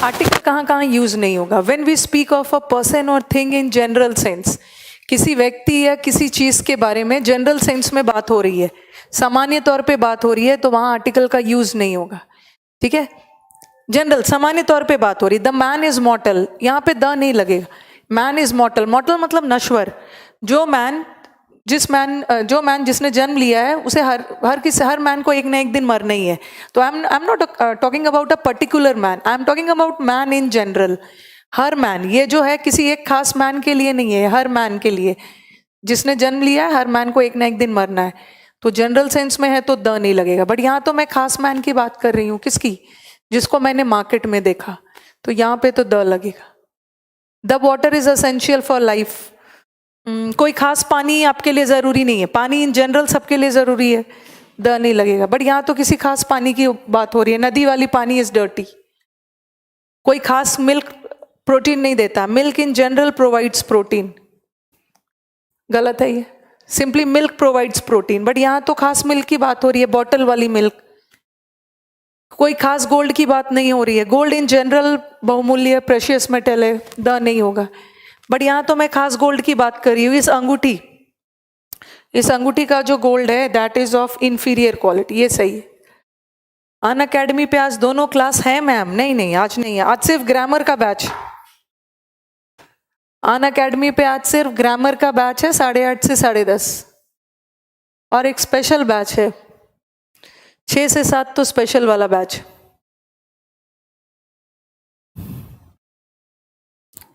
आर्टिकल कहाँ कहाँ यूज नहीं होगा? When we speak of a person और थिंग इन जनरल सेंस, किसी व्यक्ति या किसी चीज के बारे में जनरल सेंस में बात हो रही है, सामान्य तौर पे बात हो रही है, तो वहां आर्टिकल का यूज नहीं होगा, ठीक है। जनरल सामान्य तौर पे बात हो रही, द मैन इज मॉर्टल, यहाँ पे द नहीं लगेगा, मैन इज मॉर्टल, मॉर्टल मतलब नश्वर। जो मैन जिसने जन्म लिया है उसे हर मैन को एक ना एक दिन मरना ही है। तो I am not talking about a particular man, I am talking about man in general. Her man, ये जो है किसी एक खास मैन के लिए नहीं है, हर मैन के लिए, जिसने जन्म लिया है हर मैन को एक ना एक दिन मरना है। तो जनरल सेंस में है तो द नहीं लगेगा, बट यहाँ तो मैं खास मैन की बात कर रही हूँ, किसकी, जिसको मैंने मार्केट में देखा, तो यहाँ पे तो द लगेगा। The water is essential for life, कोई खास पानी आपके लिए जरूरी नहीं है, पानी इन जनरल सबके लिए जरूरी है, द नहीं लगेगा, बट यहाँ तो किसी खास पानी की बात हो रही है, नदी वाली पानी इज डर्टी। कोई खास मिल्क प्रोटीन नहीं देता, milk in general provides protein, गलत है ये, simply milk provides protein, but यहाँ तो खास मिल्क की बात हो रही है, बॉटल वाली मिल्क। कोई खास गोल्ड की बात नहीं हो रही है, गोल्ड इन जनरल बहुमूल्य प्रेशियस मेटल है, द नहीं होगा, बट यहाँ तो मैं खास गोल्ड की बात कर रही हूँ। इस अंगूठी का जो गोल्ड है that is of inferior quality, ये सही है। अन अकेडमी पे आज दोनों क्लास है मैम? नहीं, आज नहीं है, आज सिर्फ ग्रामर का बैच। अन अकेडमी पे आज सिर्फ ग्रामर का बैच है 8:30 से 10:30, और एक स्पेशल बैच है 6 से 7, तो स्पेशल वाला बैच।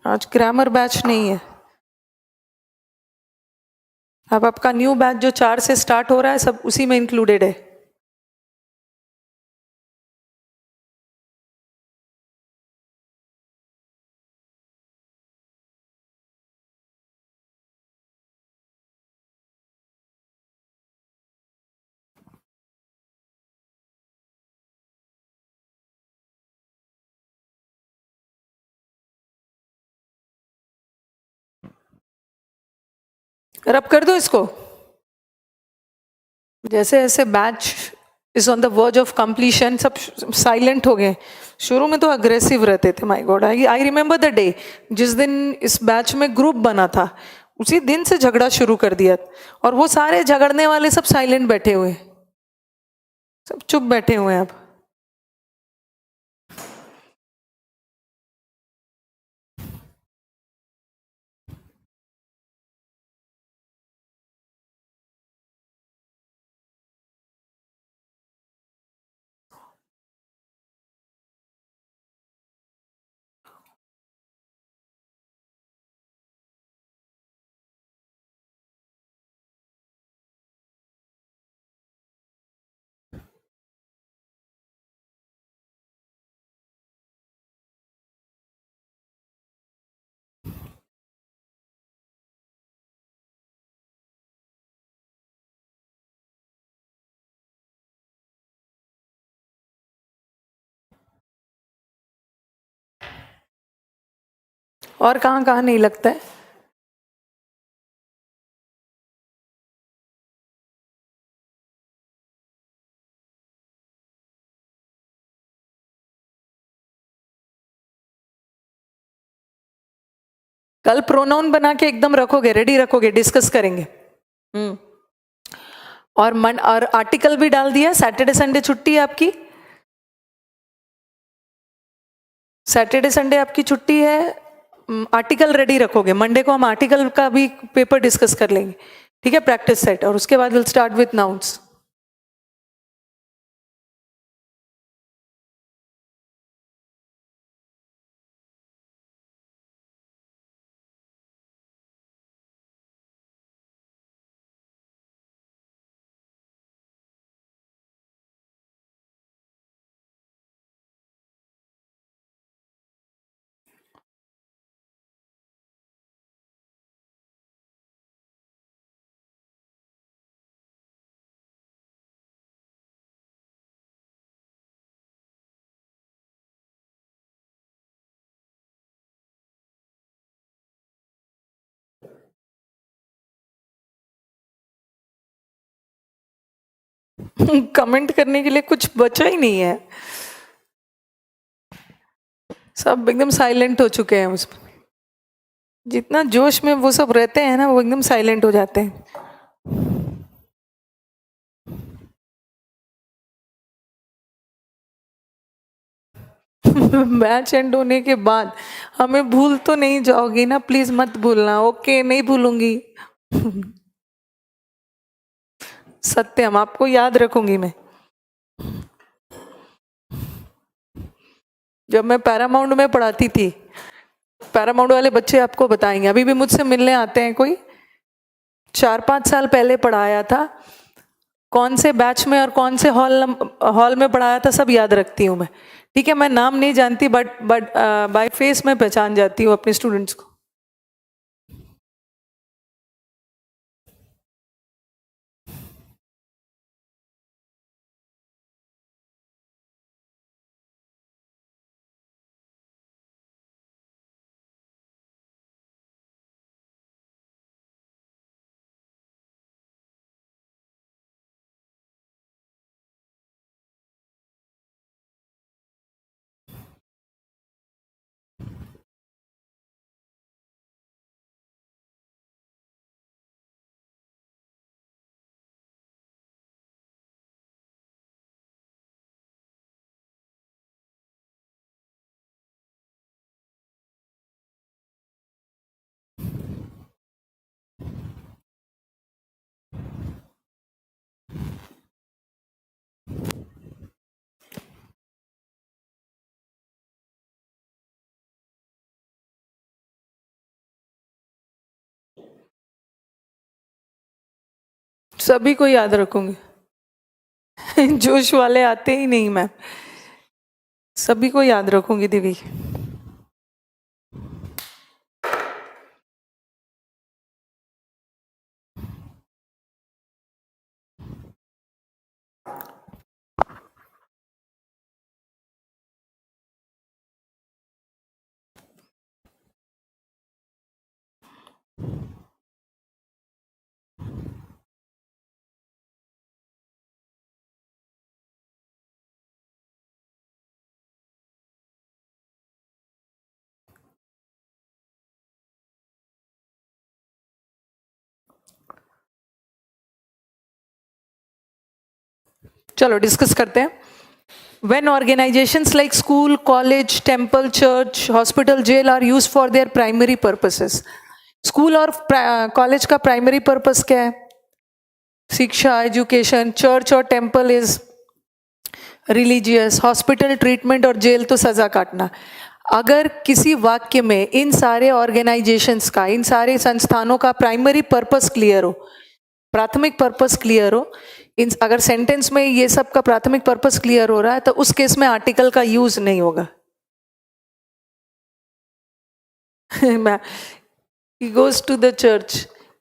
आज ग्रामर बैच नहीं है। अब आपका न्यू बैच जो 4 से स्टार्ट हो रहा है सब उसी में इंक्लूडेड है। रब कर दो इसको, जैसे जैसे batch is on the verge of completion, सब साइलेंट हो गए। शुरू में तो अग्रेसिव रहते थे, my God, I remember the day जिस दिन इस बैच में ग्रुप बना था, उसी दिन से झगड़ा शुरू कर दिया, और वो सारे झगड़ने वाले सब साइलेंट बैठे हुए, सब चुप बैठे हुए हैं अब। और कहाँ कहाँ नहीं लगता है? कल प्रोनाउन बना के एकदम रखोगे, रेडी रखोगे, डिस्कस करेंगे। और आर्टिकल भी डाल दिया। सैटरडे संडे छुट्टी है आपकी, सैटरडे संडे आपकी छुट्टी है, आर्टिकल रेडी रखोगे। मंडे को हम आर्टिकल का भी पेपर डिस्कस कर लेंगे, ठीक है, प्रैक्टिस सेट, और उसके बाद will start with nouns. Comment करने के लिए कुछ बचा ही नहीं है, सब एकदम साइलेंट हो चुके हैं उस पर। जितना जोश में वो सब रहते हैं ना, वो एकदम साइलेंट हो जाते हैं। मैच एंड होने के बाद हमें भूल तो नहीं जाओगी ना? प्लीज मत भूलना। ओके, नहीं भूलूंगी। सत्यम, आपको याद रखूंगी मैं। जब मैं पैरामाउंट में पढ़ाती थी, पैरामाउंट वाले बच्चे आपको बताएंगे, अभी भी मुझसे मिलने आते हैं कोई। 4-5 साल पहले पढ़ाया था, कौन से बैच में और कौन से हॉल में पढ़ाया था सब याद रखती हूँ मैं। ठीक है, मैं नाम नहीं जानती, बट बाय फेस में पहचान जाती हूँ अपने स्टूडेंट्स को। सभी को याद रखूंगी। जोश वाले आते ही नहीं मैम, सभी को याद रखूंगी दीदी। चलो डिस्कस करते हैं। When organizations like school, college, temple, church, hospital, jail are used for their primary purposes. School और कॉलेज का प्राइमरी पर्पस क्या है? शिक्षा, एजुकेशन। चर्च और temple is religious. Hospital treatment और जेल तो सजा काटना। अगर किसी वाक्य में इन सारे ऑर्गेनाइजेशंस का, इन सारे संस्थानों का प्राइमरी पर्पस क्लियर हो, प्राथमिक पर्पस क्लियर हो, इन अगर सेंटेंस में ये सब का प्राथमिक पर्पस क्लियर हो रहा है, तो उस केस में आर्टिकल का यूज नहीं होगा। He goes to the church।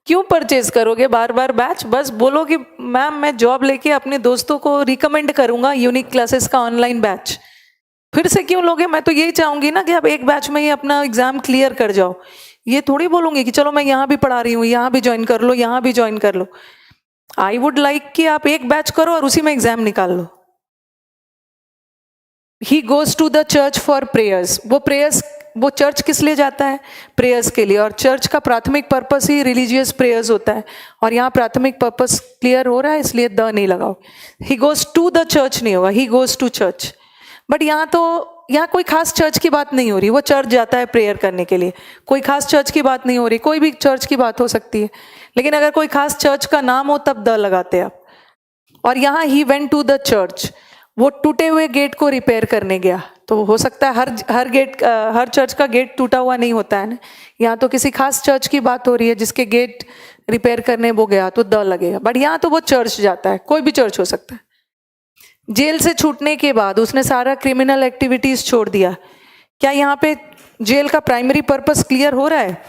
क्यों परचेज करोगे बार बार बैच? बस बोलो कि मैम मैं जॉब लेके अपने दोस्तों को रिकमेंड करूंगा यूनिक क्लासेस का ऑनलाइन बैच। फिर से क्यों लोगे? मैं तो यही चाहूंगी ना कि आप एक बैच में ही अपना एग्जाम क्लियर कर जाओ। ये थोड़ी बोलूंगी कि चलो मैं यहाँ भी पढ़ा रही हूँ, यहाँ भी ज्वाइन कर लो, यहाँ भी ज्वाइन कर लो। आई वुड लाइक कि आप एक बैच करो और उसी में एग्जाम निकाल लो। He goes to the church for prayers. वो चर्च किस लिए जाता है? प्रेयर्स के लिए। और चर्च का प्राथमिक पर्पस ही रिलीजियस प्रेयर्स होता है, और यहाँ प्राथमिक पर्पस क्लियर हो रहा है, इसलिए द नहीं लगाओ। He goes to the church नहीं होगा, he goes to church. But यहाँ कोई खास चर्च की बात नहीं हो रही, वो चर्च जाता है प्रेयर करने के लिए। कोई खास चर्च की बात नहीं हो रही, कोई भी चर्च की बात हो सकती है, लेकिन अगर कोई खास चर्च का नाम हो तब द लगाते आप। और यहाँ he went to the church, वो टूटे हुए गेट को रिपेयर करने गया। तो हो सकता है हर चर्च का गेट टूटा हुआ नहीं होता है ना। यहाँ तो किसी खास चर्च की बात हो रही है जिसके गेट रिपेयर करने वो गया, तो द लगेगा। बट यहाँ तो वो चर्च जाता है, कोई भी चर्च हो सकता है। जेल से छूटने के बाद उसने सारा क्रिमिनल एक्टिविटीज छोड़ दिया। क्या यहाँ पे जेल का प्राइमरी पर्पस क्लियर हो रहा है?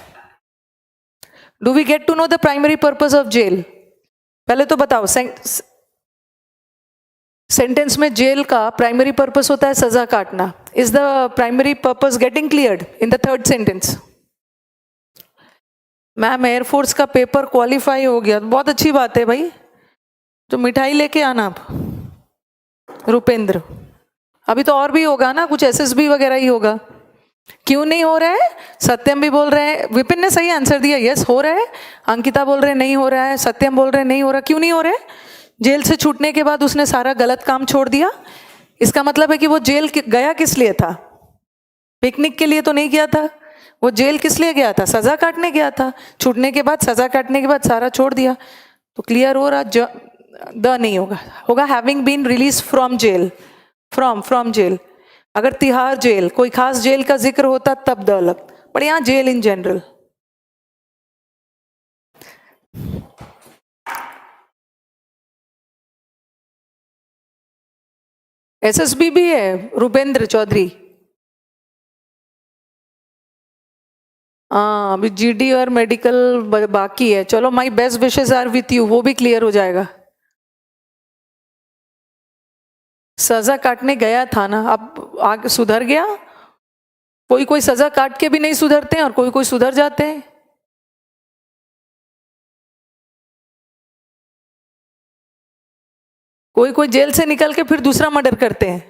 Do we get to know the primary purpose of jail? पहले तो बताओ, सेंटेंस में जेल का प्राइमरी पर्पस होता है सजा काटना। Is the primary purpose getting cleared in the third sentence? Ma'am air force का पेपर क्वालिफाई हो गया, बहुत अच्छी बात है भाई। तो मिठाई लेके आना आप, रुपेंद्र। अभी तो और भी होगा ना, कुछ एसएसबी वगैरह ही होगा। क्यों नहीं हो रहा है? सत्यम भी बोल रहे हैं, विपिन ने सही आंसर दिया, यस हो रहा है। अंकिता बोल रहे हैं नहीं हो रहा है, सत्यम बोल रहे हैं नहीं हो रहा। क्यों नहीं हो रहा है? जेल से छूटने के बाद उसने सारा गलत काम छोड़ दिया। इसका मतलब है कि वो जेल गया किस लिए था? पिकनिक के लिए तो नहीं गया था। वो जेल किस लिए गया था? सजा काटने गया था। छूटने के बाद, सजा काटने के बाद सारा छोड़ दिया। तो क्लियर हो रहा, द नहीं होगा, होगा having been release from jail. From jail. अगर तिहाड़ जेल, कोई खास जेल का जिक्र होता तब द अलग, पर यहां जेल इन जनरल। एसएसबी भी है, रुपेंद्र चौधरी। हाँ, अभी जीडी और मेडिकल बाकी है। चलो, my best wishes are with you, वो भी क्लियर हो जाएगा। सजा काटने गया था ना, अब आगे सुधर गया। कोई कोई सजा काट के भी नहीं सुधरते हैं और कोई कोई सुधर जाते हैं। कोई कोई जेल से निकल के फिर दूसरा मर्डर करते हैं।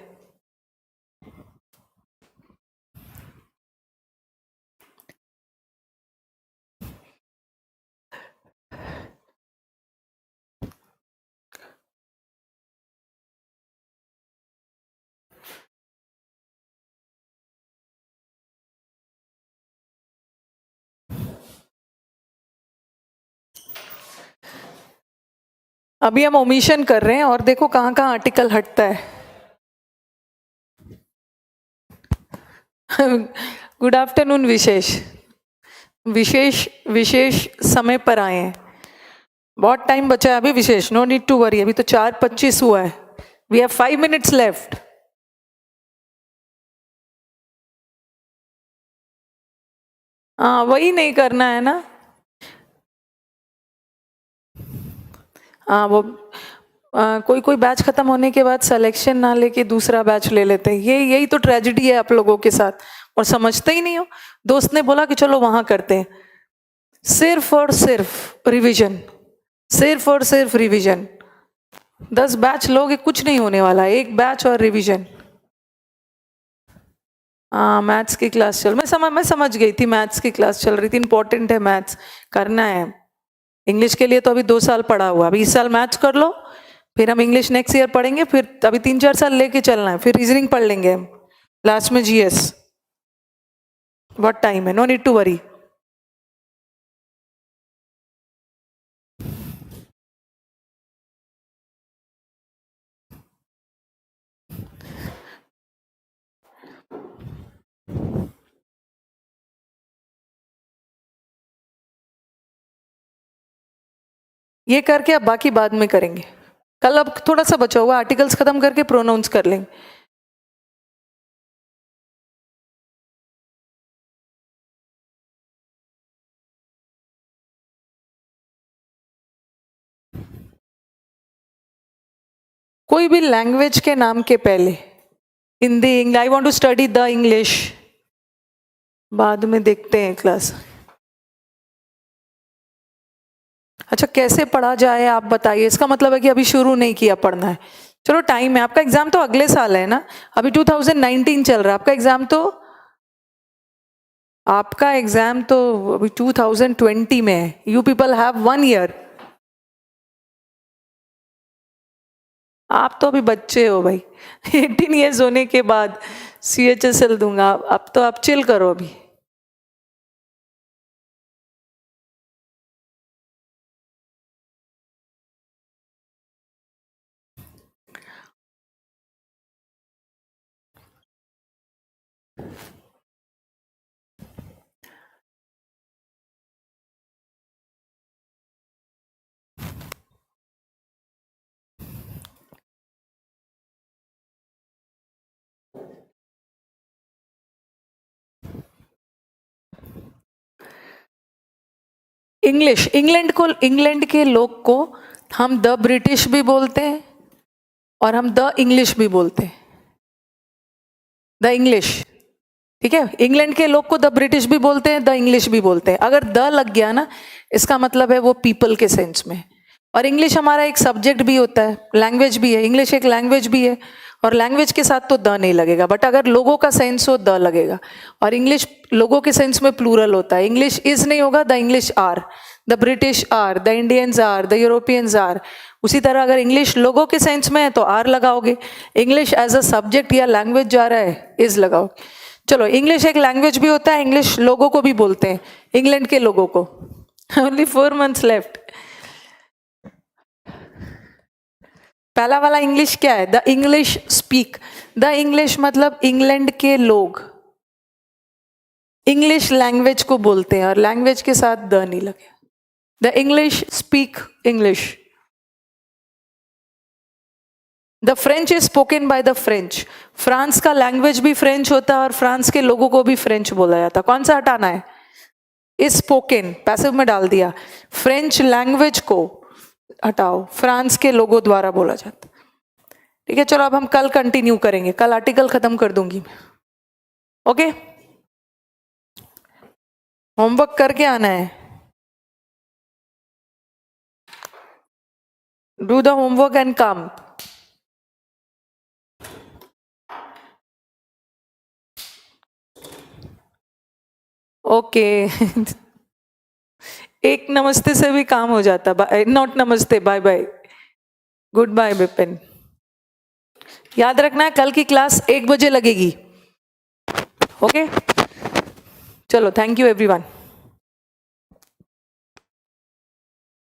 अभी हम ओमिशन कर रहे हैं और देखो कहां कहां आर्टिकल हटता है। गुड आफ्टरनून विशेष। विशेष समय पर आए हैं। बहुत टाइम बचा है अभी Vishesh, no need to worry. अभी तो 4:25 हुआ है। We have 5 minutes left. हाँ, वही नहीं करना है ना। हाँ, वो कोई कोई बैच खत्म होने के बाद सिलेक्शन ना लेके दूसरा बैच ले लेते हैं। यही तो ट्रेजेडी है आप लोगों के साथ, और समझते ही नहीं हो। दोस्त ने बोला कि चलो वहां करते हैं, सिर्फ और सिर्फ रिवीजन, सिर्फ और सिर्फ रिवीजन। 10 बैच लोगे, कुछ नहीं होने वाला, एक बैच और रिवीजन। हाँ, मैथ्स की क्लास चल, मैं समझ गई थी, मैथ्स की क्लास चल रही थी। इंपॉर्टेंट है, मैथ्स करना है। इंग्लिश के लिए तो अभी 2 साल पढ़ा हुआ, अभी इस साल मैथ्स कर लो, फिर हम इंग्लिश नेक्स्ट ईयर पढ़ेंगे, फिर अभी 3-4 साल लेके चलना है, फिर रीजनिंग पढ़ लेंगे हम, लास्ट में जीएस। बहुत टाइम है, नो नीड टू वरी। ये करके अब बाकी बाद में करेंगे। कल अब थोड़ा सा बचा हुआ, आर्टिकल्स खत्म करके प्रोनाउंस कर लेंगे। कोई भी लैंग्वेज के नाम के पहले Hindi, I want to study the English, बाद में देखते हैं क्लास। अच्छा, कैसे पढ़ा जाए आप बताइए। इसका मतलब है कि अभी शुरू नहीं किया पढ़ना है। चलो, टाइम है। आपका एग्जाम तो अगले साल है ना, अभी 2019 चल रहा है। आपका एग्जाम तो अभी 2020 में है। You people have 1 year। आप तो अभी बच्चे हो भाई। 18 years होने के बाद CHSL दूंगा। अब तो आप चिल करो अभी। इंग्लैंड के लोग को हम द ब्रिटिश भी बोलते हैं और हम द इंग्लिश भी बोलते हैं। द इंग्लिश, ठीक है। इंग्लैंड के लोग को द ब्रिटिश भी बोलते हैं, द इंग्लिश भी बोलते हैं। अगर द लग गया ना, इसका मतलब है वो पीपल के सेंस में। और इंग्लिश हमारा एक सब्जेक्ट भी होता है, लैंग्वेज भी है। इंग्लिश एक लैंग्वेज भी है और लैंग्वेज के साथ तो द नहीं लगेगा, बट अगर लोगों का सेंस हो द लगेगा। और इंग्लिश लोगों के सेंस में प्लूरल होता है, इंग्लिश इज नहीं होगा, the English are, the British are, the Indians are, the Europeans are. उसी तरह अगर इंग्लिश लोगों के सेंस में है तो आर लगाओगे, इंग्लिश एज अ सब्जेक्ट या लैंग्वेज जा रहा है इज लगाओगे। चलो, इंग्लिश एक लैंग्वेज भी होता है, इंग्लिश लोगों को भी बोलते हैं, इंग्लैंड के लोगों को। Only 4 months left. पहला वाला इंग्लिश क्या है? The English speak. The English मतलब इंग्लैंड के लोग इंग्लिश लैंग्वेज को बोलते हैं, और लैंग्वेज के साथ द नहीं लगे। The English speak English. The French is spoken by the French. France का लैंग्वेज भी फ्रेंच होता है और फ्रांस के लोगों को भी फ्रेंच बोला जाता है। कौन सा हटाना है? इज स्पोकन, पैसिव में डाल दिया। फ्रेंच लैंग्वेज को हटाओ, फ्रांस के लोगों द्वारा बोला जाता। ठीक है, चलो अब हम कल कंटिन्यू करेंगे, कल आर्टिकल खत्म कर दूंगी मैं। ओके, होमवर्क करके आना है। Do the homework and come. Okay. एक नमस्ते से भी काम हो जाता। Not namaste, bye bye, goodbye Bipin. याद रखना है कल की क्लास 1 बजे लगेगी। ओके, चलो, थैंक यू एवरीवन।